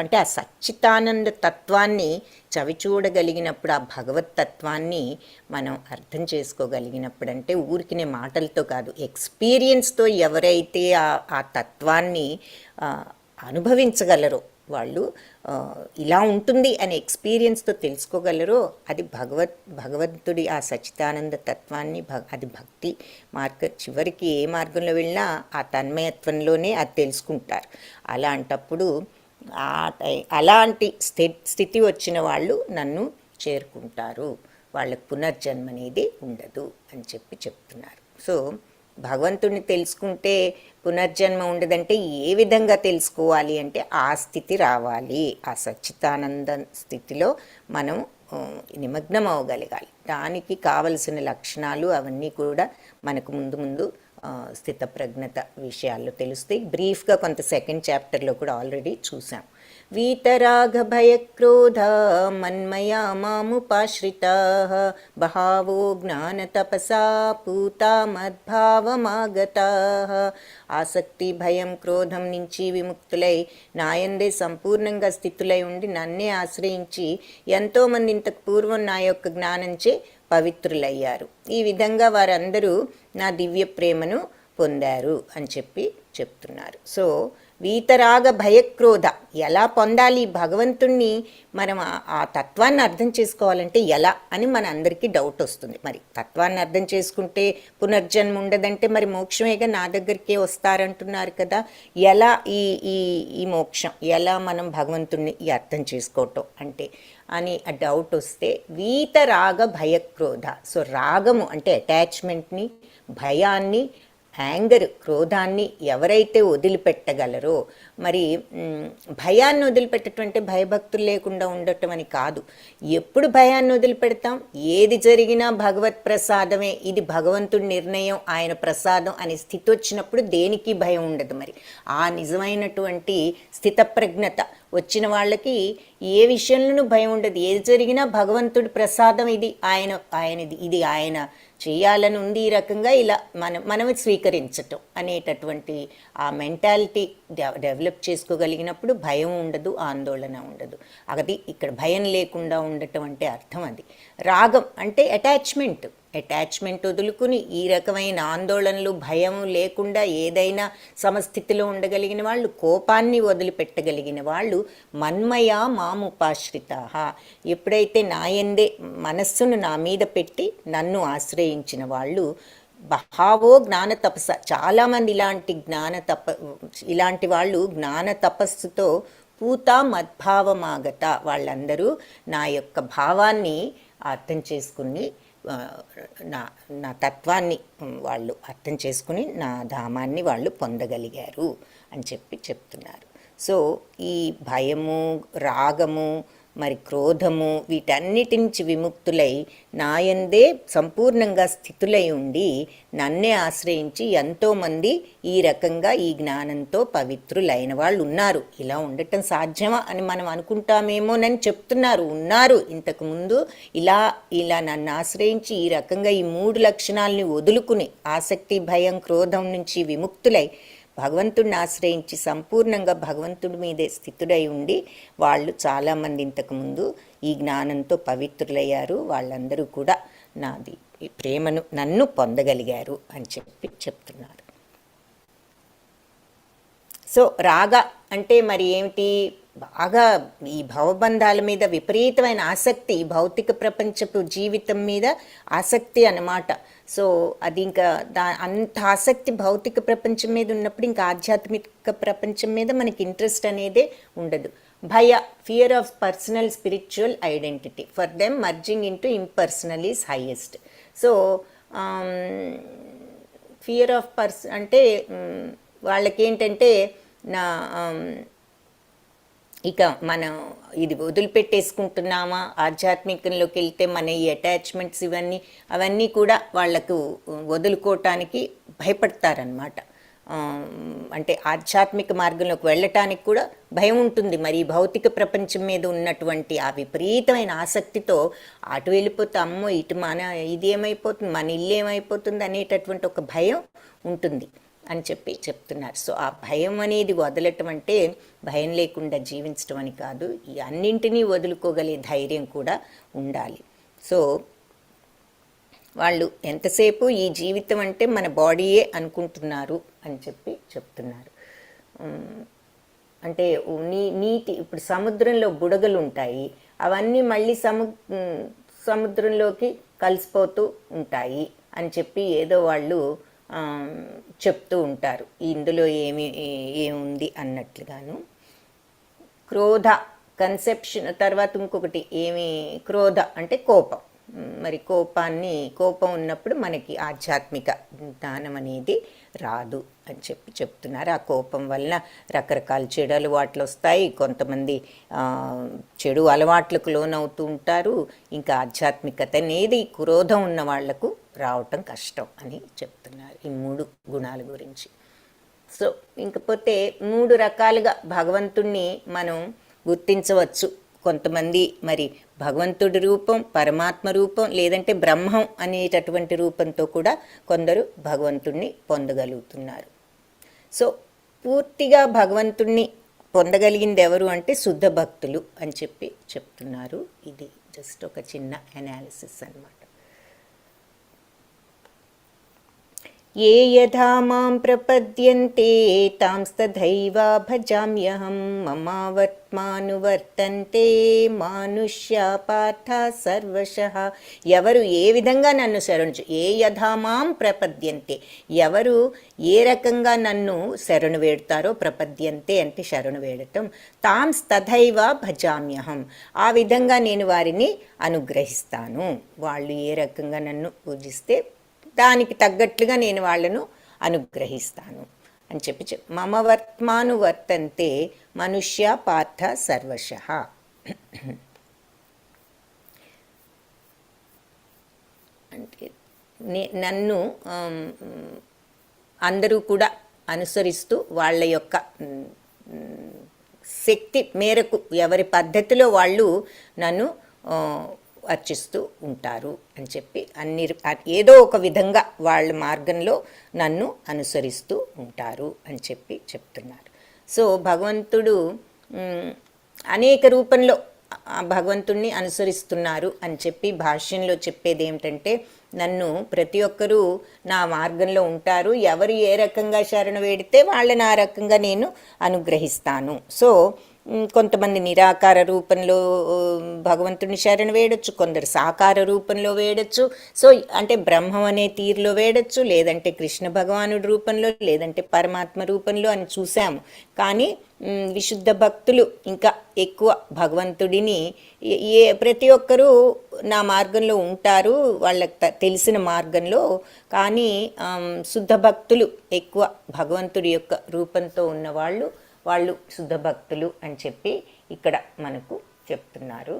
అంటే ఆ సచ్చితానంద తత్వాన్ని చవి చూడగలిగినప్పుడు, ఆ భగవత్ తత్వాన్ని మనం అర్థం చేసుకోగలిగినప్పుడు, అంటే ఊరికినే మాటలతో కాదు, ఎక్స్పీరియన్స్తో ఎవరైతే ఆ తత్వాన్ని అనుభవించగలరో, వాళ్ళు ఇలా ఉంటుంది అనే ఎక్స్పీరియన్స్తో తెలుసుకోగలరో, అది భగవంతుడి ఆ సచ్చిదానంద తత్వాన్ని, అది భక్తి చివరికి ఏ మార్గంలో వెళ్ళినా ఆ తన్మయత్వంలోనే అది తెలుసుకుంటారు. అలాంటప్పుడు అలాంటి స్థితి వచ్చిన వాళ్ళు నన్ను చేరుకుంటారు, వాళ్ళకు పునర్జన్మ అనేది ఉండదు అని చెప్తున్నారు. సో భగవంతుడిని తెలుసుకుంటే పునర్జన్మ ఉండదంటే ఏ విధంగా తెలుసుకోవాలి అంటే ఆ స్థితి రావాలి, ఆ సచ్చితానంద స్థితిలో మనం నిమగ్నం అవ్వగలగాలి. దానికి కావలసిన లక్షణాలు అవన్నీ కూడా మనకు ముందు స్థితప్రజ్ఞత విషయాల్లో తెలుస్తాయి. బ్రీఫ్గా కొంత సెకండ్ చాప్టర్లో కూడా ఆల్రెడీ చూసాం. వీతరాగ భయక్రోధ మన్మయా మాముపాశ్రితా బహావో జ్ఞానతపసా పూతా మద్భావమాగతా. ఆసక్తి, భయం, క్రోధం నుంచి విముక్తులై నాయందే సంపూర్ణంగా స్థితులై ఉండి నన్నే ఆశ్రయించి ఎంతోమంది ఇంతకు పూర్వం నా యొక్క జ్ఞానంచే పవిత్రులయ్యారు. ఈ విధంగా వారందరూ నా దివ్య ప్రేమను పొందారు అని చెప్తున్నారు. సో వీతరాగ భయక్రోధ ఎలా పొందాలి? భగవంతుణ్ణి మనం ఆ తత్వాన్ని అర్థం చేసుకోవాలంటే ఎలా అని మన అందరికీ డౌట్ వస్తుంది. మరి తత్వాన్ని అర్థం చేసుకుంటే పునర్జన్మ ఉండదంటే మరి మోక్షమేగా నా దగ్గరికే వస్తారంటున్నారు కదా, ఎలా ఈ మోక్షం ఎలా మనం భగవంతుణ్ణి అర్థం చేసుకోవటం అంటే అని ఆ డౌట్ వస్తే వీతరాగ భయక్రోధ. సో రాగము అంటే అటాచ్మెంట్ని, భయాన్ని, యాంగర్, క్రోధాన్ని ఎవరైతే వదిలిపెట్టగలరో, మరి భయాన్ని వదిలిపెట్టడం అంటే భయభక్తులు లేకుండా ఉండటం అని కాదు. ఎప్పుడు భయాన్ని వదిలిపెడతాం? ఏది జరిగినా భగవత్ ప్రసాదమే, ఇది భగవంతుడి నిర్ణయం, ఆయన ప్రసాదం అనే స్థితి వచ్చినప్పుడు దేనికి భయం ఉండదు. మరి ఆ నిజమైనటువంటి స్థితప్రజ్ఞత వచ్చిన వాళ్ళకి ఏ విషయంలోనూ భయం ఉండదు. ఏది జరిగినా భగవంతుడి ప్రసాదం, ఇది ఆయనది, ఇది ఆయన చేయాలని ఉంది, ఈ రకంగా ఇలా మనం స్వీకరించటం అనేటటువంటి ఆ మెంటాలిటీ డెవలప్ చేసుకోగలిగినప్పుడు భయం ఉండదు, ఆందోళన ఉండదు. అది ఇక్కడ భయం లేకుండా ఉండటం అంటే అర్థం అది. రాగం అంటే అటాచ్మెంట్ వదులుకుని ఈ రకమైన ఆందోళనలు, భయం లేకుండా ఏదైనా సమస్థితిలో ఉండగలిగిన వాళ్ళు, కోపాన్ని వదిలిపెట్టగలిగిన వాళ్ళు మన్మయ మాముపాశ్రితా. ఎప్పుడైతే నాయందే మనస్సును నా మీద పెట్టి నన్ను ఆశ్రయించిన వాళ్ళు బహావో జ్ఞాన తపస్స. చాలామంది ఇలాంటి వాళ్ళు జ్ఞాన తపస్సుతో పూత మద్భావమాగత, వాళ్ళందరూ నా యొక్క భావాన్ని అర్థం చేసుకుని నా తత్వాన్ని వాళ్ళు అర్థం చేసుకుని నా ధామాన్ని వాళ్ళు పొందగలిగారు అని చెప్తున్నారు. సో ఈ భయము, రాగము, మరి క్రోధము, వీటన్నిటి నుంచి విముక్తులై నాయందే సంపూర్ణంగా స్థితులై ఉండి నన్నే ఆశ్రయించి ఎంతోమంది ఈ రకంగా ఈ జ్ఞానంతో పవిత్రులైన వాళ్ళు ఉన్నారు. ఇలా ఉండటం సాధ్యమా అని మనం అనుకుంటామేమోనని చెప్తున్నారు. ఉన్నారు, ఇంతకుముందు ఇలా నన్ను ఆశ్రయించి ఈ రకంగా ఈ 3 లక్షణాలని వదులుకుని ఆసక్తి, భయం, క్రోధం నుంచి విముక్తులై భగవంతుడిని ఆశ్రయించి సంపూర్ణంగా భగవంతుడి మీదే స్థితుడై ఉండి వాళ్ళు చాలామంది ఇంతకుముందు ఈ జ్ఞానంతో పవిత్రులయ్యారు. వాళ్ళందరూ కూడా నాది ఈ ప్రేమను నన్ను పొందగలిగారు అని చెప్తున్నారు. సో రాగ అంటే మరి ఏమిటి? బాగా ఈ భవబంధాల మీద విపరీతమైన ఆసక్తి, భౌతిక ప్రపంచపు జీవితం మీద ఆసక్తి అన్నమాట. సో అది ఇంకా అంత ఆసక్తి భౌతిక ప్రపంచం మీద ఉన్నప్పుడు ఇంకా ఆధ్యాత్మిక ప్రపంచం మీద మనకి ఇంట్రెస్ట్ అనేదే ఉండదు. భయ, fear of personal spiritual identity, for them merging into impersonal is highest. So fear of అంటే వాళ్ళకేంటంటే ఇక మనం ఇది వదిలిపెట్టేసుకుంటున్నామా, ఆధ్యాత్మికంలోకి వెళ్తే మన ఈ అటాచ్మెంట్స్ అవన్నీ కూడా వాళ్లకు వదులుకోవటానికి భయపడతారనమాట. అంటే ఆధ్యాత్మిక మార్గంలోకి వెళ్ళటానికి కూడా భయం ఉంటుంది. మరి భౌతిక ప్రపంచం మీద ఉన్నటువంటి ఆ విపరీతమైన ఆసక్తితో అటు వెళ్ళిపోతే అమ్మో ఇటు ఇది ఏమైపోతుంది, మన ఇల్లు ఏమైపోతుంది అనేటటువంటి ఒక భయం ఉంటుంది అని చెప్తున్నారు. సో ఆ భయం అనేది వదలటం అంటే భయం లేకుండా జీవించడం అని కాదు, ఈ అన్నింటినీ వదులుకోగలిగే ధైర్యం కూడా ఉండాలి. సో వాళ్ళు ఎంతసేపు ఈ జీవితం అంటే మన బాడీయే అనుకుంటున్నారు అని చెప్తున్నారు. అంటే నీటి ఇప్పుడు సముద్రంలో బుడగలు ఉంటాయి, అవన్నీ మళ్ళీ సముద్రంలోకి కలిసిపోతూ ఉంటాయి అని ఏదో వాళ్ళు చెప్తూ ఉంటారు, ఇందులో ఏముంది అన్నట్లుగాను. క్రోధ కన్సెప్షన్ తర్వాత ఇంకొకటి ఏమి క్రోధ అంటే కోపం. మరి కోపం ఉన్నప్పుడు మనకి ఆధ్యాత్మిక జ్ఞానం అనేది రాదు అని చెప్తున్నారు. ఆ కోపం వలన రకరకాల చెడు అలవాట్లు వస్తాయి, కొంతమంది చెడు అలవాట్లకు లోనవుతూ ఉంటారు. ఇంకా ఆధ్యాత్మికత అనేది క్రోధం ఉన్న వాళ్లకు రావటం కష్టం అని చెప్తున్నారు ఈ 3 గుణాల గురించి. సో ఇంకపోతే 3 రకాలుగా భగవంతుణ్ణి మనం గుర్తించవచ్చు. కొంతమంది మరి భగవంతుడి రూపం, పరమాత్మ రూపం, లేదంటే బ్రహ్మం అనేటటువంటి రూపంతో కూడా కొందరు భగవంతుణ్ణి పొందగలుగుతున్నారు. సో పూర్తిగా భగవంతుణ్ణి పొందగలిగింది ఎవరు అంటే శుద్ధ భక్తులు అని చెప్తున్నారు. ఇది జస్ట్ ఒక చిన్న అనాలిసిస్ అన్నమాట. ఏ యథా మాం ప్రపద్యంతే తాంస్తథైవ భజామ్యహం మమావర్త్మానువర్తంతే మానుష్యా పార్థ సర్వశః. ఎవరు ఏ విధంగా నన్ను శరణు ఏ యథా మాం ప్రపద్యంతే, ఎవరు ఏ రకంగా నన్ను శరణు వేడతారో, ప్రపద్యంతే అంటే శరణు వేడటం, తాంస్తథైవ భజామ్యహం ఆ విధంగా నేను వారిని అనుగ్రహిస్తాను. వాళ్ళు ఏ రకంగా నన్ను పూజిస్తే దానికి తగ్గట్లుగా నేను వాళ్ళను అనుగ్రహిస్తాను అని చెప్పి మమ వర్త్మానువర్తంతే మనుష్య పార్థ సర్వశః. అంటే నన్ను అందరూ కూడా అనుసరిస్తూ వాళ్ళ యొక్క శక్తి మేరకు ఎవరి పద్ధతిలో వాళ్ళు నన్ను అర్చిస్తూ ఉంటారు అని చెప్పి ఏదో ఒక విధంగా వాళ్ళ మార్గంలో నన్ను అనుసరిస్తూ ఉంటారు అని చెప్తున్నారు. సో భగవంతుడు అనేక రూపంలో భగవంతుణ్ణి అనుసరిస్తున్నారు అని చెప్పి భాష్యంలో చెప్పేది ఏమిటంటే, నన్ను ప్రతి ఒక్కరూ నా మార్గంలో ఉంటారు, ఎవరు ఏ రకంగా శరణు వేడితే వాళ్ళని ఆ రకంగా నేను అనుగ్రహిస్తాను. సో కొంతమంది నిరాకార రూపంలో భగవంతుని శరణు వేయడచ్చు, కొందరు సాకార రూపంలో వేయడచ్చు. సో అంటే బ్రహ్మం అనే తీరులో వేయడచ్చు, లేదంటే కృష్ణ భగవానుడి రూపంలో, లేదంటే పరమాత్మ రూపంలో అని చూసాము. కానీ విశుద్ధ భక్తులు ఇంకా ఎక్కువ భగవంతుడిని ప్రతి ఒక్కరూ నా మార్గంలో ఉంటారు, వాళ్ళకి తెలిసిన మార్గంలో. కానీ శుద్ధ భక్తులు ఎక్కువ భగవంతుడి యొక్క రూపంతో ఉన్నవాళ్ళు, వాళ్ళు శుద్ధ భక్తులు అని చెప్పి ఇక్కడ మనకు చెప్తున్నారు.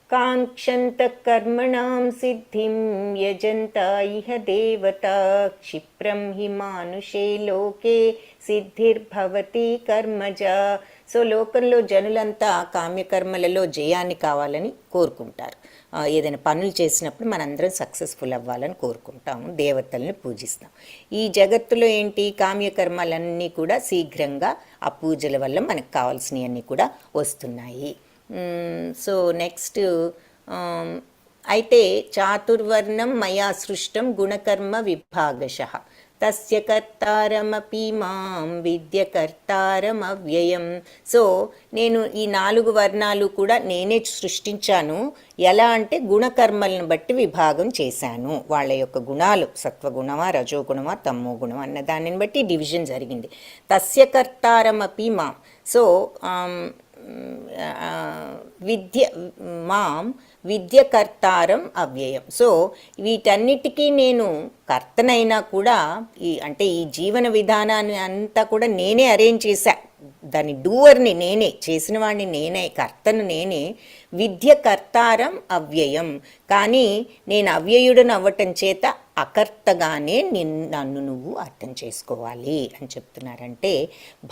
కాంక్షంత కర్మణాం సిద్ధిం యజంత ఇహ దేవతా క్షిప్రం హి మానుషే లోకే సిద్ధిర్భవతి కర్మజ. సో లోకంలో జనులంతా కామ్యకర్మలలో జయాన్ని కావాలని కోరుకుంటారు. ఏదైనా పనులు చేసినప్పుడు మనందరం సక్సెస్ఫుల్ అవ్వాలని కోరుకుంటాము, దేవతల్ని పూజిస్తాం. ఈ జగత్తులో ఏంటి, కామ్యకర్మలన్నీ కూడా శీఘ్రంగా ఆ పూజల వల్ల మనకు కావాల్సినవన్నీ కూడా వస్తున్నాయి. సో నెక్స్ట్ అయితే చాతుర్వర్ణం మయా సృష్టం గుణకర్మ విభాగశః తస్య కర్తారమపి మాం విద్య కర్తారమవ్యయం. సో నేను ఈ 4 వర్ణాలు కూడా నేనే సృష్టించాను. ఎలా అంటే గుణకర్మలను బట్టి విభాగం చేశాను. వాళ్ళ యొక్క గుణాలు సత్వగుణమా, రజోగుణమా, తమో గుణమా అన్న దానిని బట్టి డివిజన్ జరిగింది. తస్య కర్తారమపి మాం. సో విద్య కర్తారం అవ్యయం. సో వీటన్నిటికీ నేను కర్తనైనా కూడా అంటే ఈ జీవన విధానాన్ని అంతా కూడా నేనే అరేంజ్ చేశా. దాని డూవర్ని నేనే, చేసిన వాడిని నేనే, కర్తను నేనే. విద్య కర్తారం అవ్యయం. కానీ నేను అవ్యయుడను అవ్వటం చేత అకర్తగానే నన్ను నువ్వు అర్థం చేసుకోవాలి అని చెప్తున్నారంటే,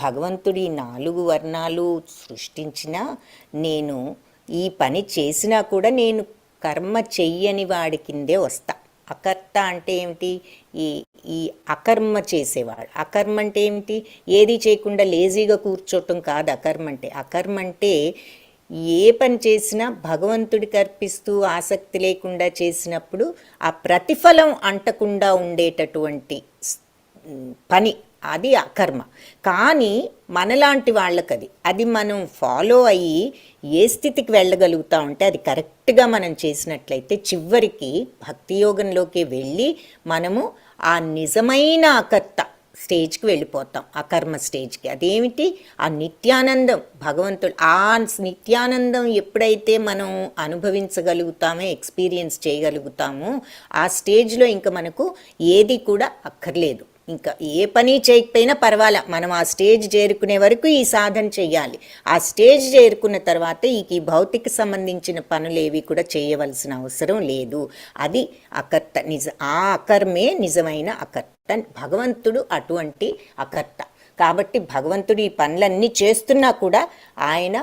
భగవంతుడి 4 వర్ణాలు సృష్టించినా, నేను ఈ పని చేసినా కూడా నేను కర్మ చెయ్యని వాడి కిందే వస్తా. అకర్త అంటే ఏమిటి, ఈ అకర్మ చేసేవాడు. అకర్మ అంటే ఏమిటి, ఏది చేయకుండా లేజీగా కూర్చోవటం కాదు అకర్మ అంటే. అకర్మ అంటే ఏ పని చేసినా భగవంతుడికి అర్పిస్తూ ఆసక్తి లేకుండా చేసినప్పుడు ఆ ప్రతిఫలం అంటకుండా ఉండేటటువంటి పని, అది అకర్మ. కానీ మనలాంటి వాళ్ళకి అది మనం ఫాలో అయ్యి ఏ స్థితికి వెళ్ళగలుగుతా ఉంటే, అది కరెక్ట్గా మనం చేసినట్లయితే చివరికి భక్తి యోగంలోకి వెళ్ళి మనము ఆ నిజమైన అకర్త స్టేజ్కి వెళ్ళిపోతాం, ఆ కర్మ స్టేజ్కి. అదేమిటి? ఆ నిత్యానందం, భగవంతుడు ఆ నిత్యానందం ఎప్పుడైతే మనం అనుభవించగలుగుతామో, ఎక్స్పీరియన్స్ చేయగలుగుతామో, ఆ స్టేజ్లో ఇంకా మనకు ఏది కూడా అక్కర్లేదు. ఇంకా ఏ పని చేయకపోయినా పర్వాలా, మనం ఆ స్టేజ్ చేరుకునే వరకు ఈ సాధన చెయ్యాలి. ఆ స్టేజ్ చేరుకున్న తర్వాత ఈ భౌతిక సంబంధించిన పనులు ఏవి కూడా చేయవలసిన అవసరం లేదు. అది అకర్త, ఆ అకర్మే నిజమైన అకర్త. భగవంతుడు అటువంటి అకర్త కాబట్టి భగవంతుడు ఈ పనులన్నీ చేస్తున్నా కూడా ఆయన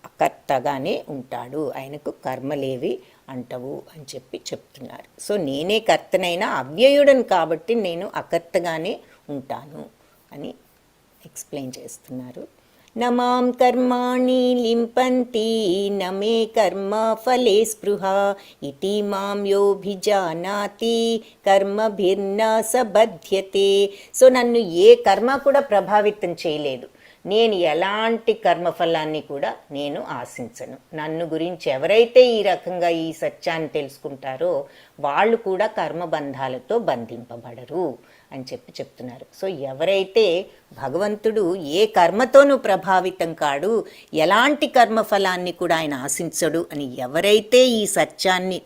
అకర్తగానే ఉంటాడు, ఆయనకు కర్మలేవి అంటవు అని చెప్పి చెప్తున్నారు. సో నేనే కర్తనైనా అవ్యయుడను కాబట్టి నేను అకర్తగానే ఉంటాను అని ఎక్స్ప్లెయిన్ చేస్తున్నారు. నమాం కర్మాణి లింపంతి నమే కర్మ ఫలే స్పృహ ఇతి మాం యోభిజానాతి కర్మభిర్న సబధ్యతే. సో నన్ను ఏ కర్మ కూడా ప్రభావితం చేయలేదు, నేను ఎలాంటి కర్మఫలాన్ని కూడా నేను ఆశించను. నన్ను గురించి ఎవరైతే ఈ రకంగా ఈ సత్యాన్ని తెలుసుకుంటారో వాళ్ళు కూడా కర్మబంధాలతో బంధింపబడరు అని చెప్తున్నారు. సో ఎవరైతే భగవంతుడు ఏ కర్మతోనూ ప్రభావితం కాడు, ఎలాంటి కర్మఫలాన్ని కూడా ఆయన ఆశించడు అని ఎవరైతే ఈ సత్యాన్ని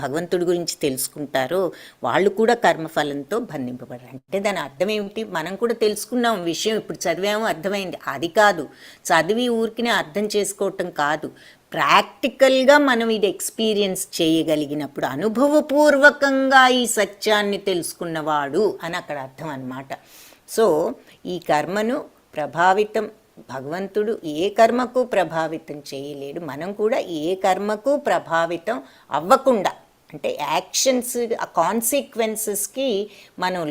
భగవంతుడి గురించి తెలుసుకుంటారో వాళ్ళు కూడా కర్మఫలంతో బంధింపబడరు. అంటే దాని అర్థం ఏమిటి? మనం కూడా తెలుసుకున్నాం విషయం, ఇప్పుడు చదివాము అర్థమైంది, అది కాదు. చదివి ఊరికినే అర్థం చేసుకోవటం కాదు, ప్రాక్టికల్గా మనం ఇది ఎక్స్పీరియన్స్ చేయగలిగినప్పుడు, అనుభవపూర్వకంగా ఈ సత్యాన్ని తెలుసుకున్నవాడు అని అక్కడ అర్థం అన్నమాట. సో ఈ కర్మను ప్రభావితం భగవంతుడు ఏ కర్మకు ప్రభావితం చేయలేడు. మనం కూడా ఏ కర్మకు ప్రభావితం అవ్వకుండా, అంటే యాక్షన్స్ ఆ కాన్సిక్వెన్సెస్కి మనం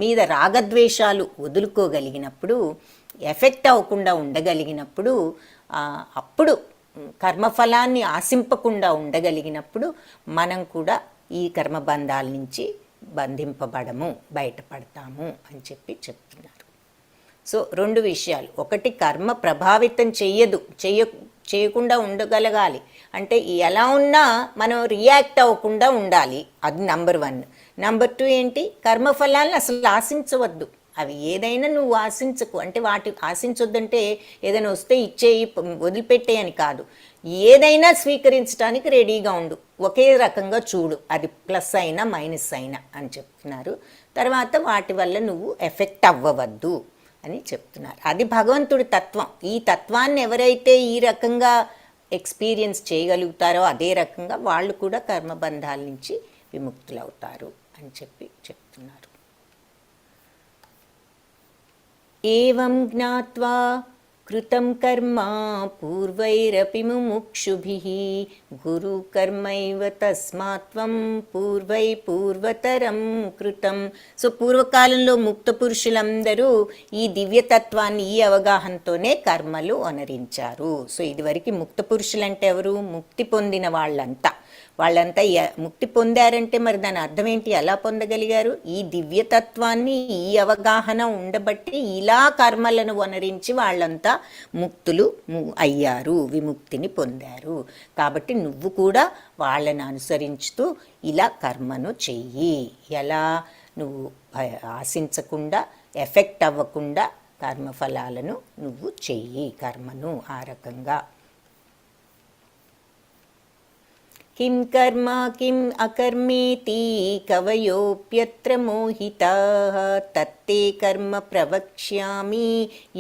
మీద రాగద్వేషాలు వదులుకోగలిగినప్పుడు, ఎఫెక్ట్ అవ్వకుండా ఉండగలిగినప్పుడు, అప్పుడు కర్మఫలాన్ని ఆశింపకుండా ఉండగలిగినప్పుడు మనం కూడా ఈ కర్మబంధాల నుంచి బంధింపబడము, బయటపడతాము అని చెప్తున్నారు. సో రెండు విషయాలు, ఒకటి కర్మ ప్రభావితం చేయకుండా ఉండగలగాలి అంటే ఎలా ఉన్నా మనం రియాక్ట్ అవ్వకుండా ఉండాలి, అది నంబర్ 1. నంబర్ 2 ఏంటి? కర్మఫలాలను అసలు ఆశించవద్దు. అవి ఏదైనా నువ్వు ఆశించకు, అంటే వాటి ఆశించొద్దంటే ఏదైనా వస్తే ఇచ్చేయి వదిలిపెట్టేయని కాదు, ఏదైనా స్వీకరించడానికి రెడీగా ఉండు, ఒకే రకంగా చూడు, అది ప్లస్ అయినా మైనస్ అయినా అని చెప్తున్నారు. తర్వాత వాటి వల్ల నువ్వు ఎఫెక్ట్ అవ్వవద్దు అని చెప్తున్నారు. అది భగవంతుడి తత్వం. ఈ తత్వాన్ని ఎవరైతే ఈ రకంగా ఎక్స్పీరియన్స్ చేయగలుగుతారో అదే రకంగా వాళ్ళు కూడా కర్మబంధాల నుంచి విముక్తులవుతారు అని చెప్తున్నారు. ఏవం జ్ఞాత్వా కృతం కర్మ పూర్వైరపి ముముక్షుభిః గురు కర్మైవ తస్మాత్వం పూర్వతరం కృతం. సో పూర్వకాలంలో ముక్త పురుషులందరూ ఈ దివ్యతత్వాన్ని, ఈ అవగాహనతోనే కర్మలు అనరించారు. సో ఇదివరకు ముక్త పురుషులంటే ఎవరు? ముక్తి పొందిన వాళ్ళంతా ముక్తి పొందారంటే మరి దాని అర్థం ఏంటి? ఎలా పొందగలిగారు? ఈ దివ్యతత్వాన్ని, ఈ అవగాహన ఉండబట్టి ఇలా కర్మలను వనరించి వాళ్ళంతా ముక్తులు అయ్యారు, విముక్తిని పొందారు. కాబట్టి నువ్వు కూడా వాళ్ళని అనుసరించుతూ ఇలా కర్మను చెయ్యి. ఎలా? నువ్వు ఆశించకుండా, ఎఫెక్ట్ అవ్వకుండా కర్మఫలాలను నువ్వు చెయ్యి, కర్మను ఆ రకంగా. కిం కర్మ కిం అకర్మేతి కవయోప్యత్ర మోహితాః తత్తే కర్మ ప్రవక్ష్యామి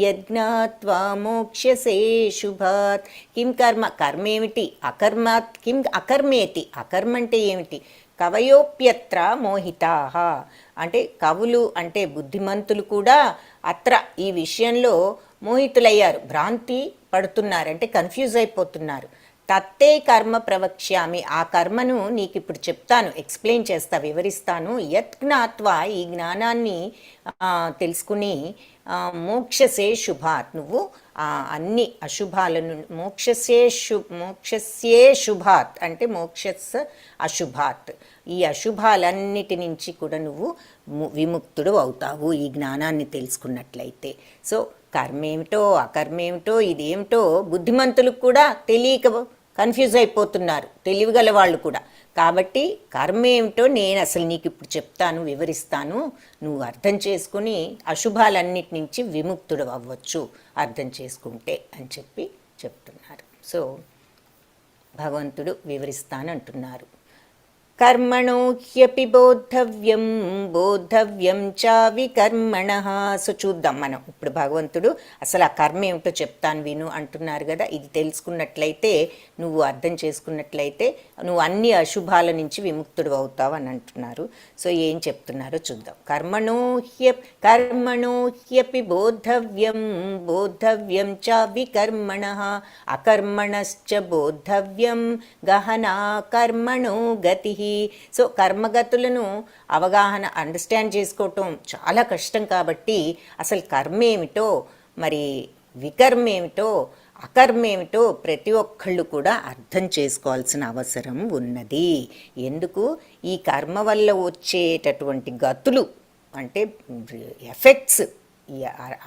యజ్ఞాత్వా మోక్ష్యసే శుభాత్. కిం కర్మ, కర్మేమిటి? అకర్మాత్ కిం అకర్మేతి, అకర్మ అంటే ఏమిటి? కవయోప్యత్ర మోహితాః అంటే కవులు అంటే బుద్ధిమంతులు కూడా అత్ర ఈ విషయంలో మోహితులయ్యారు, భ్రాంతి పడుతున్నారు, అంటే కన్ఫ్యూజ్ అయిపోతున్నారు. తత్తే కర్మ ప్రవక్ష్యామి, ఆ కర్మను నీకు ఇప్పుడు చెప్తాను, ఎక్స్ప్లెయిన్ చేస్తా, వివరిస్తాను. యత్ జ్ఞాత్వా, ఈ జ్ఞానాన్ని తెలుసుకుని మోక్షసే శుభాత్, నువ్వు అన్ని అశుభాలను మోక్షస్యే శుభాత్ అంటే మోక్షస్ అశుభాత్, ఈ అశుభాలన్నిటి నుంచి కూడా నువ్వు విముక్తుడు అవుతావు ఈ జ్ఞానాన్ని తెలుసుకున్నట్లయితే. సో కర్మేమిటో అకర్మేమిటో ఇదేమిటో బుద్ధిమంతులకు కూడా తెలియక కన్ఫ్యూజ్ అయిపోతున్నారు, తెలివిగల వాళ్ళు కూడా. కాబట్టి కర్మ ఏమిటో నేను అసలు నీకు ఇప్పుడు చెప్తాను, వివరిస్తాను, నువ్వు అర్థం చేసుకుని అశుభాలన్నిటి నుంచి విముక్తుడు అవ్వచ్చు అర్థం చేసుకుంటే అని చెప్పి చెప్తున్నారు. సో భగవంతుడు వివరిస్తానంటున్నారు. కర్మణో హ్యపి బోద్ధవ్యం బోద్ధవ్యం చ వికర్మణః. సో చూద్దాం మనం ఇప్పుడు భగవంతుడు అసలు ఆ కర్మ ఏమిటో చెప్తాను విను అంటున్నారు కదా. ఇది తెలుసుకున్నట్లయితే, నువ్వు అర్థం చేసుకున్నట్లయితే నువ్వు అన్ని అశుభాల నుంచి విముక్తుడు అవుతావు అని అంటున్నారు. సో ఏం చెప్తున్నారో చూద్దాం. కర్మణో హ్యపి బోద్ధవ్యం బోద్ధవ్యం చ వికర్మణః అకర్మణశ్చ బోద్ధవ్యం గహనా కర్మణో గతి. సో కర్మగతులను అవగాహన, అండర్స్టాండ్ చేసుకోవటం చాలా కష్టం. కాబట్టి అసలు కర్మ ఏమిటో, మరి వికర్మ ఏమిటో, అకర్మ ఏమిటో ప్రతి ఒక్కళ్ళు కూడా అర్థం చేసుకోవాల్సిన అవసరం ఉన్నది. ఎందుకు? ఈ కర్మ వల్ల వచ్చేటటువంటి గతులు అంటే ఎఫెక్ట్స్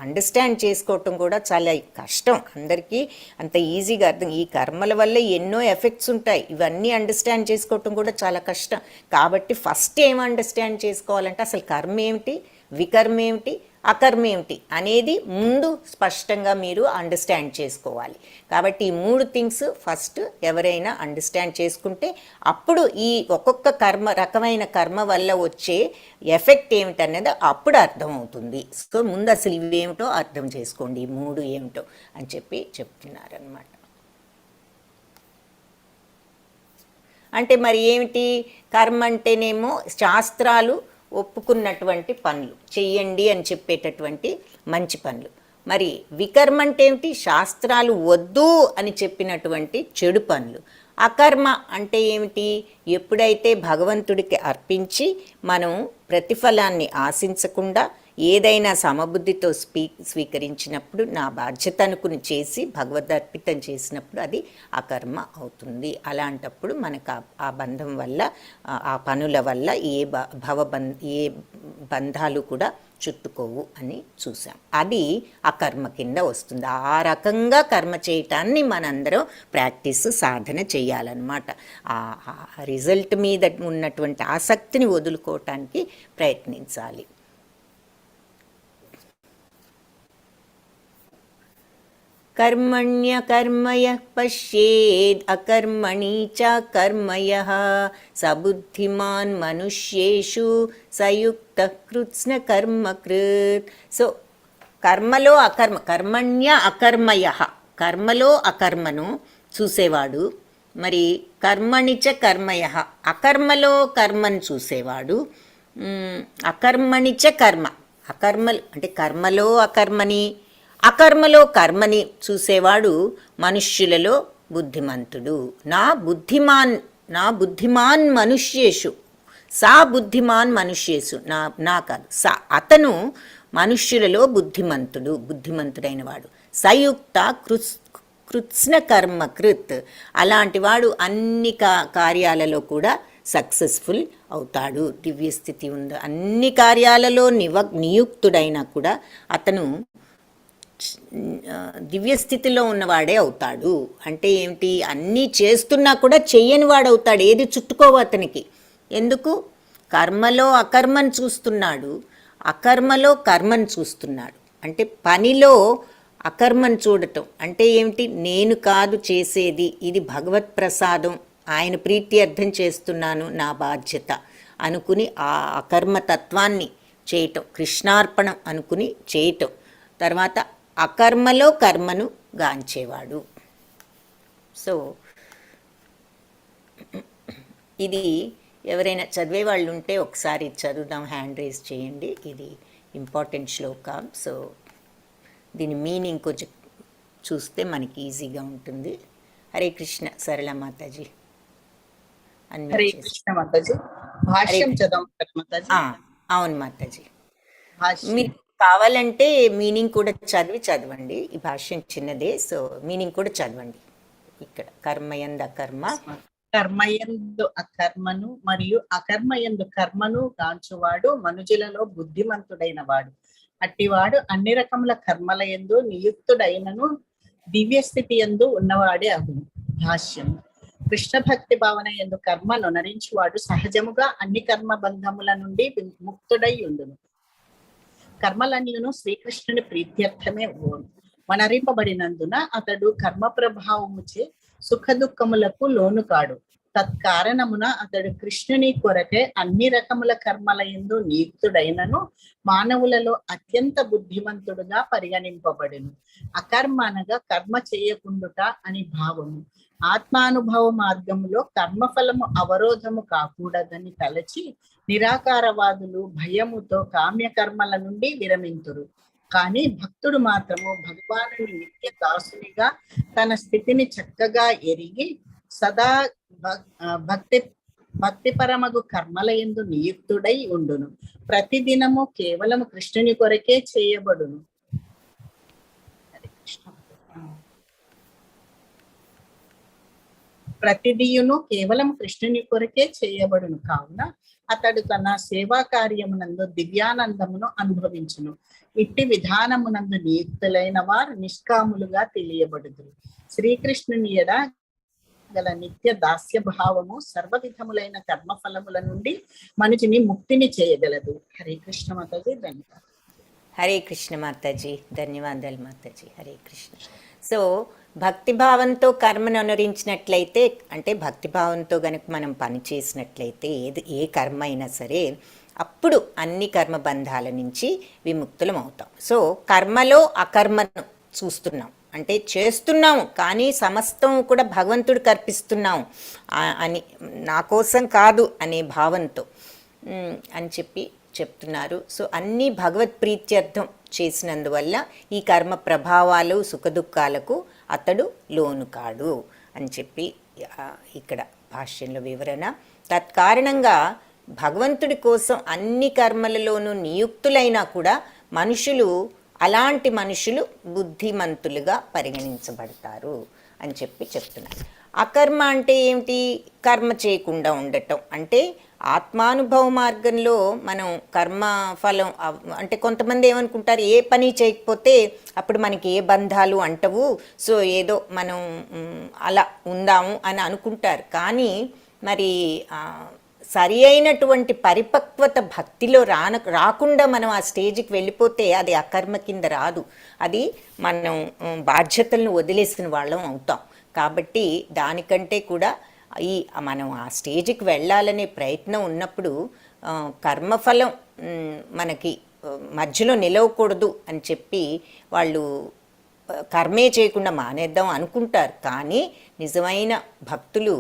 అండర్స్టాండ్ చేసుకోవటం కూడా చాలా కష్టం. అందరికీ అంత ఈజీగా అర్థం. ఈ కర్మల వల్ల ఎన్నో ఎఫెక్ట్స్ ఉంటాయి, ఇవన్నీ అండర్స్టాండ్ చేసుకోవటం కూడా చాలా కష్టం. కాబట్టి ఫస్ట్ ఏం అండర్స్టాండ్ చేసుకోవాలంటే అసలు కర్మ ఏమిటి, వికర్మ ఏమిటి, అకర్మ ఏమిటి అనేది ముందు స్పష్టంగా మీరు అండర్స్టాండ్ చేసుకోవాలి. కాబట్టి ఈ 3 థింగ్స్ ఫస్ట్ ఎవరైనా అండర్స్టాండ్ చేసుకుంటే అప్పుడు ఈ ఒక్కొక్క రకమైన కర్మ వల్ల వచ్చే ఎఫెక్ట్ ఏమిటనేది అప్పుడు అర్థమవుతుంది. సో ముందు అసలు ఇవేమిటో అర్థం చేసుకోండి, ఈ 3 ఏమిటో అని చెప్పి చెప్తున్నారనమాట. అంటే మరి ఏమిటి కర్మ అంటేనేమో శాస్త్రాలు ఒప్పుకున్నటువంటి పనులు చెయ్యండి అని చెప్పేటటువంటి మంచి పనులు. మరి వికర్మ అంటే ఏమిటి? శాస్త్రాలు వద్దు అని చెప్పినటువంటి చెడు పనులు. అకర్మ అంటే ఏమిటి? ఎప్పుడైతే భగవంతుడికి అర్పించి మనం ప్రతిఫలాన్ని ఆశించకుండా ఏదైనా సమబుద్ధితో స్వీకరించినప్పుడు, నా బాధ్యత అనుకుని చేసి భగవదర్పితం చేసినప్పుడు అది అకర్మ అవుతుంది. అలాంటప్పుడు మనకు ఆ బంధం వల్ల, ఆ పనుల వల్ల ఏ బంధాలు కూడా చుట్టుకోవు అని చూసాం. అది అకర్మ కింద వస్తుంది. ఆ రకంగా కర్మ చేయటాన్ని మనందరం ప్రాక్టీస్, సాధన చేయాలన్నమాట. ఆ రిజల్ట్ మీద ఉన్నటువంటి ఆసక్తిని వదులుకోవటానికి ప్రయత్నించాలి. కర్మణ్యకర్మయః పశ్యేద్ అకర్మణి చ కర్మయః సబుద్ధిమాన్ మనుష్యేషు సయుక్తః కృత్స్న కర్మకృత్. సో కర్మలో అకర్మ, కర్మణ్య అకర్మయః, కర్మలో అకర్మను చూసేవాడు. మరి కర్మణిచ కర్మయః, అకర్మలో కర్మను చూసేవాడు. అకర్మణిచ కర్మ, అకర్మలు అంటే కర్మలో అకర్మని, అకర్మలో కర్మని చూసేవాడు మనుష్యులలో బుద్ధిమంతుడు. నా బుద్ధిమాన్ మనుష్యేషు, సా బుద్ధిమాన్ మనుష్యేషు, నా కాదు సా, అతను మనుష్యులలో బుద్ధిమంతుడైన వాడు. సయుక్త కృత్స్న కర్మకృత్, అలాంటి వాడు అన్ని కార్యాలలో కూడా సక్సెస్ఫుల్ అవుతాడు. దివ్యస్థితి ఉంది, అన్ని కార్యాలలో నియుక్తుడైనా కూడా అతను దివ్యస్థితిలో ఉన్నవాడే అవుతాడు. అంటే ఏమిటి? అన్నీ చేస్తున్నా కూడా చెయ్యని వాడవుతాడు, ఏది చుట్టుకోవు అతనికి. ఎందుకు? కర్మలో అకర్మను చూస్తున్నాడు, అకర్మలో కర్మను చూస్తున్నాడు. అంటే పనిలో అకర్మను చూడటం అంటే ఏమిటి? నేను కాదు చేసేది, ఇది భగవత్ ప్రసాదం, ఆయన ప్రీతి అర్థం చేస్తున్నాను, నా బాధ్యత అనుకుని ఆ అకర్మతత్వాన్ని చేయటం, కృష్ణార్పణం అనుకుని చేయటం. తర్వాత అకర్మలో కర్మను గాంచేవాడు. సో ఇది ఎవరైనా చదివే వాళ్ళు ఉంటే ఒకసారి చదువుదాం, హ్యాండ్ రేజ్ చేయండి. ఇది ఇంపార్టెంట్ శ్లోకం. సో దీని మీనింగ్ కొంచెం చూస్తే మనకి ఈజీగా ఉంటుంది. హరే కృష్ణ. సరళ మాతాజీ. హరే కృష్ణ మాతాజీ. భాష్యం చదవండి మాతాజీ. అవును మాతాజీ. మీరు కావాలంటే మీనింగ్ కూడా చదవండి. ఈ భాష్యం చిన్నదే, సో మీనింగ్ కూడా చదవండి. ఇక్కడ కర్మయందు అకర్మ, కర్మయందు అకర్మను మరియు అకర్మయందు కర్మను గాంచువాడు మనుజులలో బుద్ధిమంతుడైన వాడు. అట్టివాడు అన్ని రకముల కర్మల యందు నియుక్తుడైనను దివ్యస్థితి యందు ఉన్నవాడే అగును. భాష్యం. కృష్ణ భక్తి భావన ఎందు కర్మను నరించువాడు సహజముగా అన్ని కర్మ బంధముల నుండి ముక్తుడై ఉండును. కర్మలన్నీను శ్రీకృష్ణుని ప్రీత్యర్థమే వనరింపబడినందున అతడు కర్మ ప్రభావముచే సుఖ దుఃఖములకు లోను కాడు. తత్కారణమున అతడు కృష్ణుని కొరకే అన్ని రకముల కర్మల యందు నియుక్తుడైనను మానవులలో అత్యంత బుద్ధిమంతుడుగా పరిగణింపబడును. అకర్మ అనగా కర్మ చేయకుండుట అని భావము. ఆత్మానుభవ మార్గములో కర్మఫలము అవరోధము కాకూడదని తలచి నిరాకారవాదులు భయముతో కామ్యకర్మల నుండి విరమింతురు. కానీ భక్తుడు మాత్రము భగవానుని నిత్య దాసునిగా తన స్థితిని చక్కగా ఎరిగి సదా భక్తిపరమగు కర్మల యందు నియుక్తుడై ఉండును. ప్రతిదినము కేవలము కృష్ణుని కొరకే చేయబడును. ప్రతిదియును కేవలం కృష్ణుని కొరకే చేయబడును. కావున అతడు తన సేవా కార్యమునందు దివ్యానందమును అనుభవించును. ఇట్టి విధానమునందు నియుక్తులైన వారు నిష్కాములుగా తెలియబడుదురు. శ్రీకృష్ణుని ఎడ గల నిత్య దాస్య భావము సర్వ విధములైన కర్మఫలముల నుండి మనిషిని ముక్తిని చేయగలదు. హరే కృష్ణ మాతాజీ, ధన్యవాదాలు. హరే కృష్ణ మాతాజీ, ధన్యవాదాలు మాతాజీ. హరే కృష్ణ. సో భక్తిభావంతో కర్మను అనుసరించినట్లయితే, అంటే భక్తిభావంతో గనుక మనం పని చేసినట్లయితే ఏ కర్మ అయినా సరే అప్పుడు అన్ని కర్మబంధాల నుంచి విముక్తులం అవుతాం. సో కర్మలో అకర్మను చూస్తున్నాం, అంటే చేస్తున్నాము కానీ సమస్తం కూడా భగవంతుడికి అర్పిస్తున్నాము అని, నా కోసం కాదు అనే భావంతో అని చెప్తున్నారు. సో అన్నీ భగవత్ ప్రీత్యర్థం చేసినందువల్ల ఈ కర్మ ప్రభావాలు సుఖదుఖాలకు అతడు లోను కాడు అని చెప్పి ఇక్కడ భాష్యంలో వివరణ. తత్కారణంగా భగవంతుడి కోసం అన్ని కర్మలలోనూ నియుక్తులైనా కూడా అలాంటి మనుషులు బుద్ధిమంతులుగా పరిగణించబడతారు అని చెప్తున్నారు. అకర్మ అంటే ఏమిటి? కర్మ చేయకుండా ఉండటం. అంటే ఆత్మానుభవ మార్గంలో మనం కర్మఫలం అంటే కొంతమంది ఏమనుకుంటారు, ఏ పని చేయకపోతే అప్పుడు మనకి ఏ బంధాలు అంటవు, సో ఏదో మనం అలా ఉందాము అని అనుకుంటారు. కానీ మరి సరి అయినటువంటి పరిపక్వత భక్తిలో రాకుండా మనం ఆ స్టేజ్కి వెళ్ళిపోతే అది అకర్మ కింద రాదు, అది మనం బాధ్యతలను వదిలేసిన వాళ్ళం అవుతాం. కాబట్టి దానికంటే కూడా మనం ఆ స్టేజ్కి వెళ్ళాలనే ప్రయత్నం ఉన్నప్పుడు కర్మఫలం మనకి మధ్యలో నిలవకూడదు అని చెప్పి వాళ్ళు కర్మే చేయకుండా మానేద్దాం అనుకుంటారు. కానీ నిజమైన భక్తులు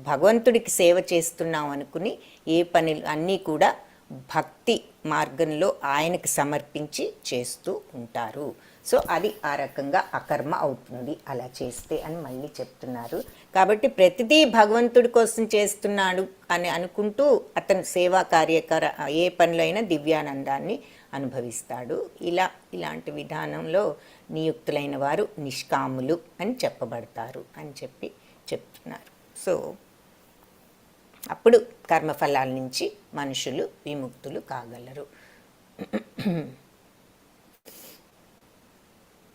భగవంతుడికి సేవ చేస్తున్నాం అనుకుని ఏ పనులు అన్నీ కూడా భక్తి మార్గంలో ఆయనకు సమర్పించి చేస్తూ ఉంటారు. సో అది ఆ రకంగా అకర్మ అవుతుంది అలా చేస్తే అని మళ్ళీ చెప్తున్నారు. కాబట్టి ప్రతిదీ భగవంతుడి కోసం చేస్తున్నాడు అని అనుకుంటూ అతను సేవా ఏ పనిలో అయినా దివ్యానందాన్ని అనుభవిస్తాడు. ఇలాంటి విధానంలో నియుక్తులైన వారు నిష్కాములు అని చెప్పబడతారు అని చెప్తున్నారు. సో అప్పుడు కర్మఫలాల నుంచి మనుషులు విముక్తులు కాగలరు.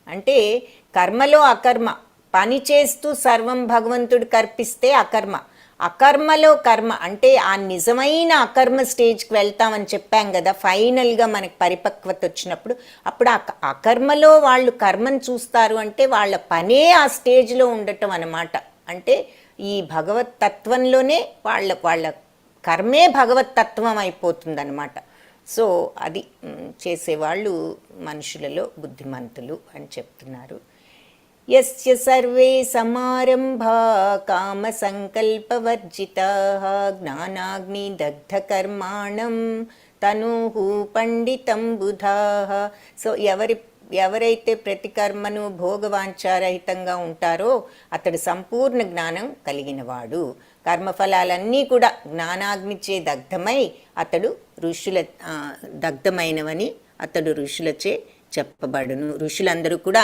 అంటే కర్మలో అకర్మ, పని చేస్తూ సర్వం భగవంతుడికి అర్పిస్తే అకర్మ. అకర్మలో కర్మ అంటే ఆ నిజమైన అకర్మ స్టేజ్కి వెళ్తామని చెప్పాం కదా. ఫైనల్గా మనకి పరిపక్వత వచ్చినప్పుడు అప్పుడు అకర్మలో వాళ్ళు కర్మను చూస్తారు, అంటే వాళ్ళ పనే ఆ స్టేజ్లో ఉండటం అన్నమాట. అంటే ఈ భగవత్ తత్వంలోనే వాళ్ళ కర్మే భగవత్ తత్వం అయిపోతుందన్నమాట. సో అది చేసేవాళ్ళు మనుషులలో బుద్ధిమంతులు అని చెప్తున్నారు. యస్య సర్వే సమారంభా కామ సంకల్పవర్జితాః జ్ఞానాగ్ని దగ్ధ కర్మాణం తనూః పండితం బుధాః. సో ఎవరైతే ప్రతి కర్మను భోగవాంఛారహితంగా ఉంటారో అతడు సంపూర్ణ జ్ఞానం కలిగినవాడు. కర్మఫలాలన్నీ కూడా జ్ఞానాగ్నిచే దగ్ధమై అతడు దగ్ధమైనవని అతడు ఋషులచే చెప్పబడును. ఋషులందరూ కూడా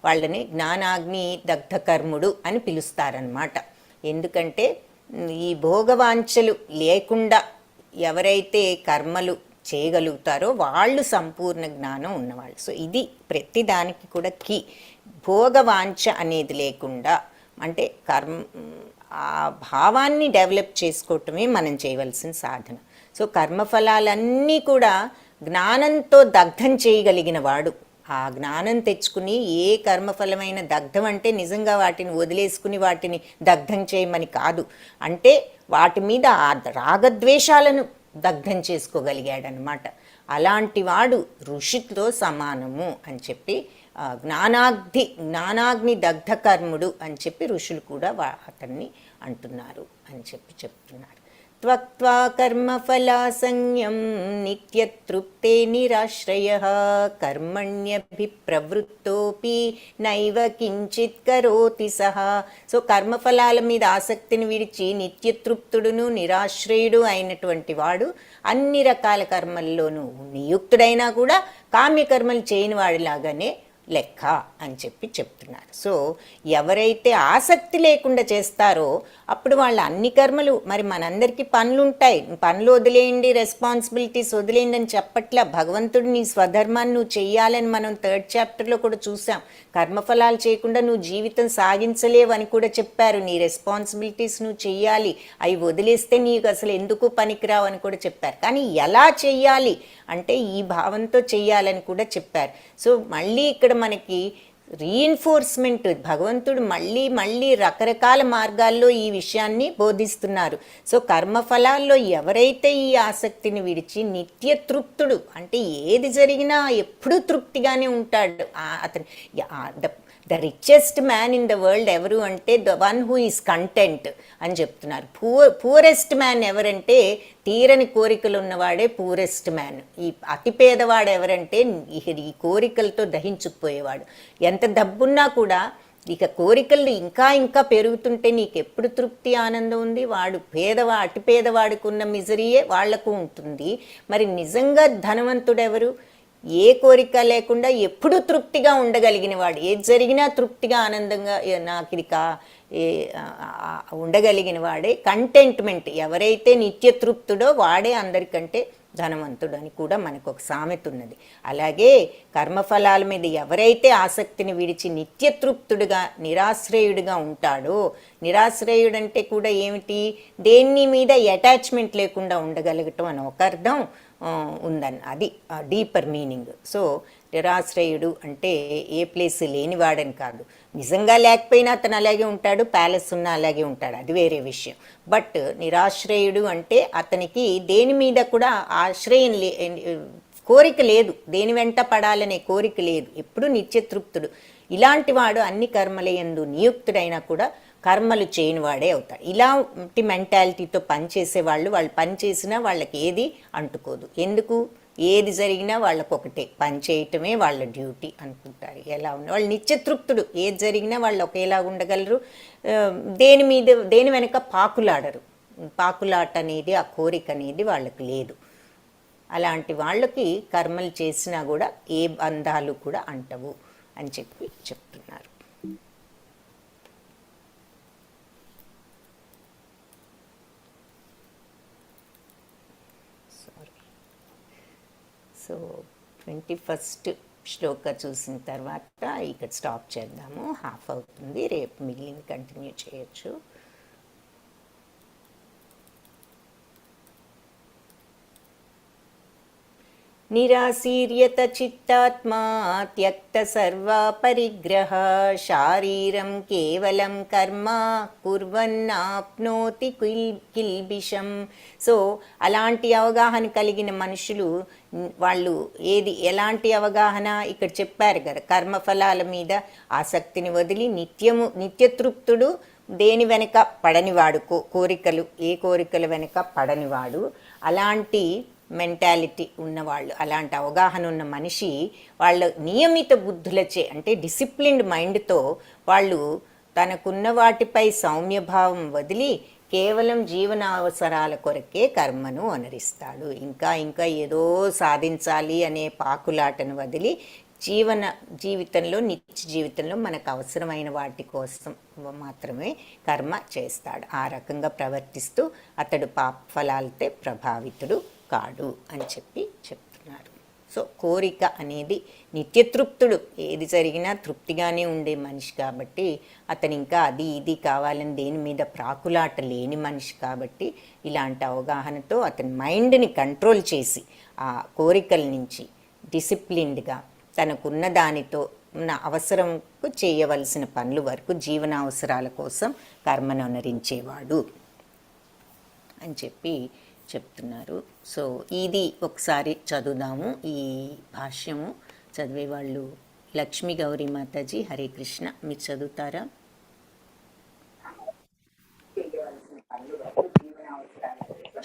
వాళ్ళని జ్ఞానాగ్ని దగ్ధ కర్ముడు అని పిలుస్తారనమాట. ఎందుకంటే ఈ భోగవాంఛలు లేకుండా ఎవరైతే కర్మలు చేయగలుగుతారో వాళ్ళు సంపూర్ణ జ్ఞానం ఉన్నవాళ్ళు. సో ఇది ప్రతి దానికి కూడా కీ. భోగవాంఛ అనేది లేకుండా, అంటే ఆ భావాన్ని డెవలప్ చేసుకోవటమే మనం చేయవలసిన సాధన. సో కర్మఫలాలన్నీ కూడా జ్ఞానంతో దగ్ధం చేయగలిగిన వాడు, ఆ జ్ఞానం తెచ్చుకుని, ఏ కర్మఫలమైన దగ్ధం అంటే నిజంగా వాటిని వదిలేసుకుని వాటిని దగ్ధం చేయమని కాదు, అంటే వాటి మీద ఆ రాగద్వేషాలను దగ్ధం చేసుకోగలిగాడనమాట. అలాంటి వాడు ఋషితో సమానము అని చెప్పి, జ్ఞానాగ్ని దగ్ధ కర్ముడు అని చెప్పి ఋషులు కూడా అతన్ని అంటున్నారు అని చెప్పి చెప్తున్నారు. త్వక్త్వా కర్మఫలాసంజ్ఞం నిత్యతృప్తే నిరాశ్రయః కర్మణ్యభిప్రవృత్తోపి నైవ కించిత్ కరోతి సహ. సో కర్మఫలాల మీద ఆసక్తిని విడిచి నిత్యతృప్తుడును నిరాశ్రయుడు అయినటువంటి వాడు అన్ని రకాల కర్మల్లోనూ నియుక్తుడైనా కూడా కామ్యకర్మలు చేయని వాడిలాగానే లెక్క అని చెప్పి చెప్తున్నారు. సో ఎవరైతే ఆసక్తి లేకుండా చేస్తారో అప్పుడు వాళ్ళ అన్ని కర్మలు, మరి మనందరికీ పనులు ఉంటాయి, పనులు వదిలేయండి, రెస్పాన్సిబిలిటీస్ వదిలేయండి అని చెప్పట్లా. భగవంతుడు నీ స్వధర్మాన్ని నువ్వు చెయ్యాలని మనం 3rd చాప్టర్లో కూడా చూసాం. కర్మఫలాలు చేయకుండా నువ్వు జీవితం సాగించలేవు అని కూడా చెప్పారు. నీ రెస్పాన్సిబిలిటీస్ నువ్వు చెయ్యాలి, అవి వదిలేస్తే నీకు అసలు ఎందుకు పనికిరావు అని కూడా చెప్పారు. కానీ ఎలా చెయ్యాలి అంటే ఈ భావంతో చెయ్యాలని కూడా చెప్పారు. సో మళ్ళీ ఇక్కడ మనకి రీఎన్ఫోర్స్మెంట్, భగవంతుడు మళ్ళీ మళ్ళీ రకరకాల మార్గాల్లో ఈ విషయాన్ని బోధిస్తున్నారు. సో కర్మఫలాల్లో ఎవరైతే ఈ ఆసక్తిని విడిచి నిత్యతృప్తుడు, అంటే ఏది జరిగినా ఎప్పుడూ తృప్తిగానే ఉంటాడు అతను. The richest man in the world ఎవరు అంటే the one who is content అని చెప్తున్నారు. పూరెస్ట్ మ్యాన్ ఎవరంటే తీరని కోరికలు ఉన్నవాడే పూరెస్ట్ మ్యాన్. ఈ అతి పేదవాడు ఎవరంటే ఈ కోరికలతో దహించుకుపోయేవాడు. ఎంత డబ్బున్నా కూడా ఇక కోరికలు ఇంకా ఇంకా పెరుగుతుంటే నీకు ఎప్పుడు తృప్తి ఆనందం ఉంది? వాడు అతి పేదవాడికి ఉన్న మిజరీయే వాళ్లకు ఉంటుంది. మరి నిజంగా ధనవంతుడెవరు? ఏ కోరిక లేకుండా ఎప్పుడూ తృప్తిగా ఉండగలిగిన వాడు, ఏది జరిగినా తృప్తిగా ఆనందంగా నాకు ఇది ఉండగలిగిన వాడే కంటెంట్మెంట్. ఎవరైతే నిత్యతృప్తుడో వాడే అందరికంటే ధనవంతుడు అని కూడా మనకు ఒక సామెత ఉన్నది. అలాగే కర్మఫలాల మీద ఎవరైతే ఆసక్తిని విడిచి నిత్యతృప్తుడుగా నిరాశ్రయుడిగా ఉంటాడో, నిరాశ్రయుడంటే కూడా ఏమిటి? దేన్ని మీద అటాచ్మెంట్ లేకుండా ఉండగలగటం అని ఒక అర్థం ఉందని, అది డీపర్ మీనింగ్. సో నిరాశ్రయుడు అంటే ఏ ప్లేస్ లేనివాడని కాదు. నిజంగా లేకపోయినా అతను అలాగే ఉంటాడు, ప్యాలెస్ ఉన్నా అలాగే ఉంటాడు, అది వేరే విషయం. బట్ నిరాశ్రయుడు అంటే అతనికి దేని మీద కూడా ఆశ్రయం కోరిక లేదు, దేని వెంట పడాలనే కోరిక లేదు, ఎప్పుడు నిత్యతృప్తుడు. ఇలాంటి వాడు అన్ని కర్మలయందు నియుక్తుడైనా కూడా కర్మలు చేయని వాడే అవుతాడు. ఇలాంటి మెంటాలిటీతో పనిచేసే వాళ్ళు పని చేసినా వాళ్ళకి ఏది అంటుకోదు. ఎందుకు? ఏది జరిగినా వాళ్ళకు ఒకటే, పని చేయటమే వాళ్ళ డ్యూటీ అనుకుంటారు. ఎలా ఉన్న వాళ్ళు నిత్యతృప్తుడు, ఏది జరిగినా వాళ్ళు ఒకేలా ఉండగలరు. దేని వెనక పాకులాడరు. పాకులాట అనేది, ఆ కోరిక అనేది వాళ్ళకి లేదు. అలాంటి వాళ్ళకి కర్మలు చేసినా కూడా ఏ బంధాలు కూడా అంటవు అని చెప్పి చెప్తున్నారు. సో 21st శ్లోక చూసిన తర్వాత ఇక్కడ స్టాప్ చేద్దాము, హాఫ్ అవుతుంది. రేపు మిగిలిన కంటిన్యూ చేయొచ్చు. నిరాశీర్యత చిత్తాత్మా త్యక్త సర్వా పరిగ్రహ శారీరం కేవలం కర్మ కుర్వన్నాప్నోతి కిల్బిషం. సో అలాంటి అవగాహన కలిగిన మనుషులు వాళ్ళు ఎలాంటి అవగాహన ఇక్కడ చెప్పారు కదా, కర్మఫలాల మీద ఆసక్తిని వదిలి నిత్యతృప్తుడు, దేని వెనక పడనివాడు, కోరికలు ఏ కోరికల వెనక పడనివాడు. అలాంటి మెంటాలిటీ ఉన్నవాళ్ళు, అలాంటి అవగాహన ఉన్న మనిషి వాళ్ళ నియమిత బుద్ధులచే, అంటే డిసిప్లిన్డ్ మైండ్తో వాళ్ళు తనకున్న వాటిపై సౌమ్యభావం వదిలి కేవలం జీవన అవసరాల కొరకే కర్మను అనురిస్తాడు. ఇంకా ఏదో సాధించాలి అనే పాకులాటను వదిలి జీవితంలో నిత్య జీవితంలో మనకు అవసరమైన వాటి కోసం మాత్రమే కర్మ చేస్తాడు. ఆ రకంగా ప్రవర్తిస్తూ అతడు పాప ఫలాలతో ప్రభావితుడు కాడు అని చెప్పి చెప్తున్నారు. సో కోరిక అనేది నిత్యతృప్తుడు, ఏది జరిగినా తృప్తిగానే ఉండే మనిషి కాబట్టి అతను ఇంకా అది ఇది కావాలని దేని మీద ప్రాకులాట లేని మనిషి కాబట్టి ఇలాంటి అవగాహనతో అతని మైండ్ని కంట్రోల్ చేసి ఆ కోరికల నుంచి డిసిప్లిన్డ్గా తనకున్న దానితో ఉన్న అవసరంకు చేయవలసిన పనుల వరకు జీవనావసరాల కోసం కర్మను అనుసరించేవాడు అని చెప్పి చెప్తున్నారు. సో ఇది ఒకసారి చదువుదాము. ఈ భాష్యము చదివేవాళ్ళు లక్ష్మీ గౌరీ మాతాజీ, హరే కృష్ణ. మీరు చదువుతారా?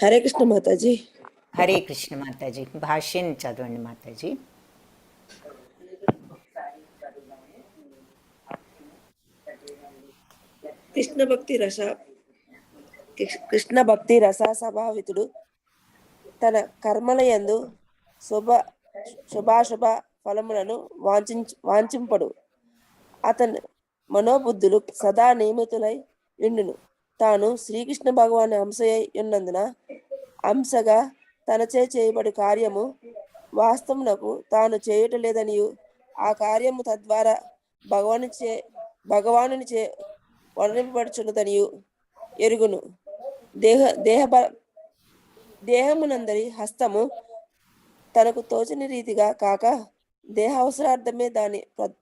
హరే కృష్ణ మాతాజీ. హరే కృష్ణ మాతాజీ. భాష్యం చదవండి మాతాజీ. కృష్ణ భక్తి రస స్వభావితుడు తన కర్మలయందు శుభాశుభ ఫలములను వాంఛింపడు. అతని మనోబుద్ధులు సదా నియమితులై ఉండును. తాను శ్రీకృష్ణ భగవాన్ అంశయై ఉన్నందున అంశగా తనచే చేయబడి కార్యము వాస్తవమునకు తాను చేయటలేదనియు ఆ కార్యము తద్వారా భగవానునిచే వర్ణింపబడుచున్నదనియు ఎరుగును. దేహమునందరి హస్తము తనకు తోచని రీతిగా కాక దేహ అవసరార్థమే దాని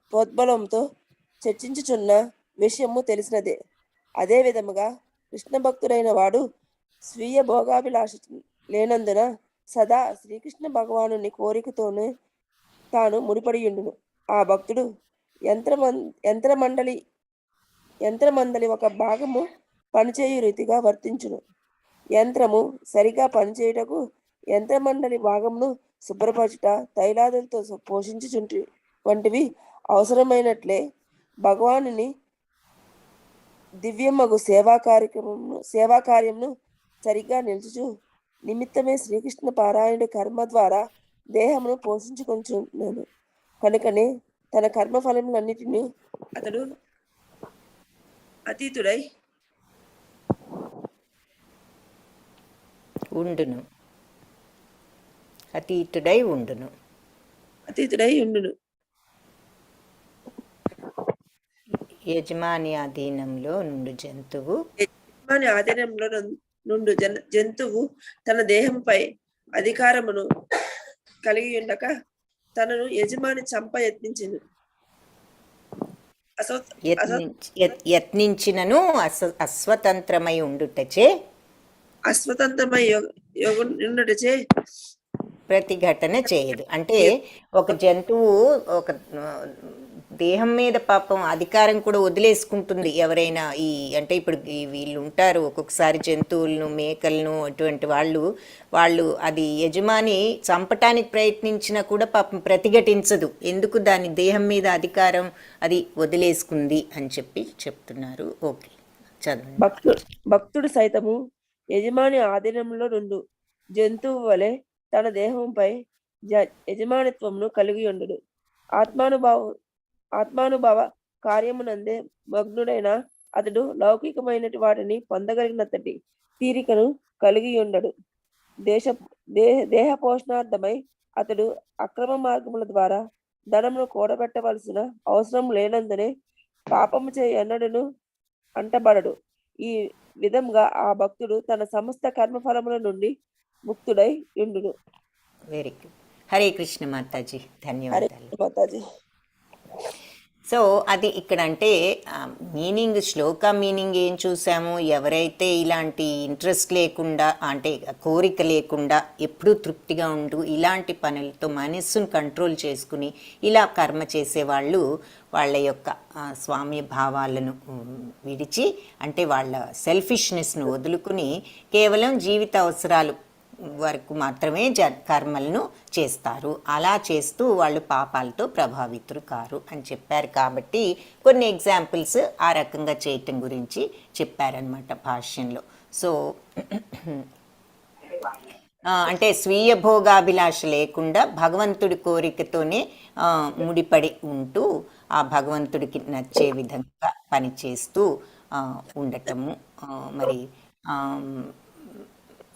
ప్రోద్బలంతో చర్చించుచున్న విషయము తెలిసినదే. అదే విధముగా కృష్ణ భక్తుడైన వాడు స్వీయ భోగాభిలాష లేనందున సదా శ్రీకృష్ణ భగవానుని కోరికతోనే తాను ముడిపడియుండును. ఆ భక్తుడు యంత్రమందలి ఒక భాగము పనిచేయు రీతిగా వర్తించును. యంత్రము సరిగా పనిచేయుటకు యంత్రమండలి భాగమును శుభ్రపరచుట, తైలాదులతో పోషించుచుంటి వంటివి అవసరమైనట్లే భగవానుని దివ్యమగు సేవా కార్యమును సరిగ్గా నిలుచుచు నిమిత్తమే శ్రీకృష్ణ పారాయణుడి కర్మ ద్వారా దేహమును పోషించుకొంచున్నాను. కనుకనే తన కర్మ ఫలములన్నిటినీ అతడు అతీతుడై ఉండును. యజమాని ఆధీనంలో నుండు జంతువు తన దేహంపై అధికారమును కలిగి ఉండక తనను యజమాని చంప యత్నించినను అస్వతంత్రమై ఉండుటచే ప్రతిఘటన చేయదు. అంటే ఒక జంతువు ఒక దేహం మీద పాపం అధికారం కూడా వదిలేసుకుంటుంది. ఎవరైనా అంటే ఇప్పుడు వీళ్ళు ఉంటారు ఒక్కొక్కసారి జంతువులను, మేకలను, అటువంటి వాళ్ళు అది యజమాని చంపటానికి ప్రయత్నించినా కూడా పాపం ప్రతిఘటించదు. ఎందుకు? దాని దేహం మీద అధికారం అది వదిలేసుకుంది అని చెప్పి చెప్తున్నారు. ఓకే, చదవండి. భక్తుడు సైతము యజమాని ఆధీనంలో నుండు జంతువు వలె తన దేహంపై యజమానిత్వమును కలిగి ఉండడు. ఆత్మానుభవ కార్యమునందే మగ్నుడైన అతడు లౌకికమైన వాటిని పొందగలిగినంతటి తీరికను కలిగి ఉండడు. దేహ పోషణార్థమై అతడు అక్రమ మార్గముల ద్వారా ధనమును కూడబెట్టవలసిన అవసరం లేనందునే పాపము ఎన్నడను అంటబడడు. ఈ విధంగా ఆ భక్తుడు తన సమస్త కర్మఫలముల నుండి ముక్తుడై ఉండును. Very good. హరే కృష్ణ మాతాజీ, ధన్యవాదాలు మాతాజీ. సో అది ఇక్కడ అంటే మీనింగ్, శ్లోక మీనింగ్ ఏం చూసాము? ఎవరైతే ఇలాంటి ఇంట్రెస్ట్ లేకుండా, అంటే కోరిక లేకుండా ఎప్పుడూ తృప్తిగా ఉంటూ ఇలాంటి పనులతో మనస్సును కంట్రోల్ చేసుకుని ఇలా కర్మ చేసేవాళ్ళు వాళ్ళ యొక్క స్వామ్య భావాలను విడిచి, అంటే వాళ్ళ సెల్ఫిష్నెస్ను వదులుకుని కేవలం జీవిత అవసరాలు వరకు మాత్రమే కర్మలను చేస్తారు. అలా చేస్తూ వాళ్ళు పాపాలతో ప్రభావితులు కారు అని చెప్పారు. కాబట్టి కొన్ని ఎగ్జాంపుల్స్ ఆ రకంగా చేయటం గురించి చెప్పారనమాట భాష్యంలో. సో అంటే స్వీయ భోగాభిలాష లేకుండా భగవంతుడి కోరికతోనే ముడిపడి ఉంటూ ఆ భగవంతుడికి నచ్చే విధంగా పనిచేస్తూ ఉండటము. మరి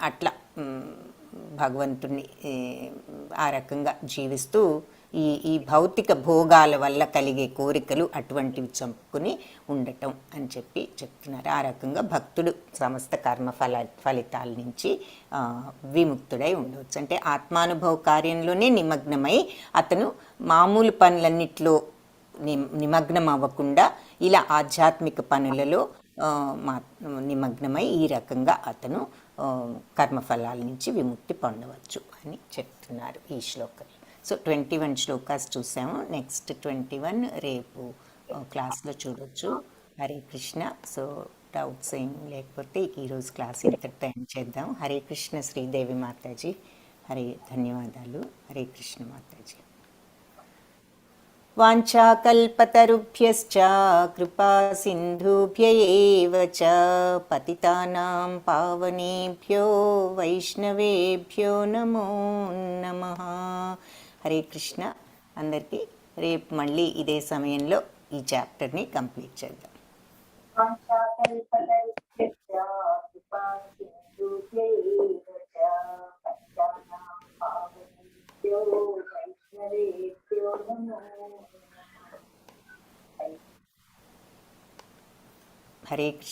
అట్లా భగవంతుని ఆ రకంగా జీవిస్తూ ఈ భౌతిక భోగాల వల్ల కలిగే కోరికలు అటువంటివి చంపుకుని ఉండటం అని చెప్పి చెప్తున్నారు. ఆ రకంగా భక్తుడు సమస్త కర్మ ఫలితాల నుంచి విముక్తుడై ఉండవచ్చు. అంటే ఆత్మానుభవ కార్యంలోనే నిమగ్నమై అతను మామూలు పనులన్నిట్లో నిమగ్నం అవ్వకుండా ఇలా ఆధ్యాత్మిక పనులలో నిమగ్నమై ఈ రకంగా అతను కర్మఫలాల నుంచి విముక్తి పొందవచ్చు అని చెప్తున్నారు ఈ శ్లోకంలో. సో 21 శ్లోకాస్ చూసాము. నెక్స్ట్ 21 రేపు క్లాస్లో చూడొచ్చు. హరే కృష్ణ. సో డౌట్స్ ఏం లేకపోతే ఈరోజు క్లాస్ ఇంతటితో ఎండ్ చేద్దాం. హరే కృష్ణ శ్రీదేవి మాతాజీ. హరే ధన్యవాదాలు. హరే కృష్ణ మాతాజీ. వాంఛాకల్పతరుభ్యశ్చ కృపా సింధుభ్య ఏవ చ పతితానాం పావనేభ్యో వైష్ణవేభ్యో నమో నమః. హరే కృష్ణ. అందరికీ రేపు మళ్ళీ ఇదే సమయంలో ఈ చాప్టర్ని కంప్లీట్ చేద్దాం. హరే కృష్ణ.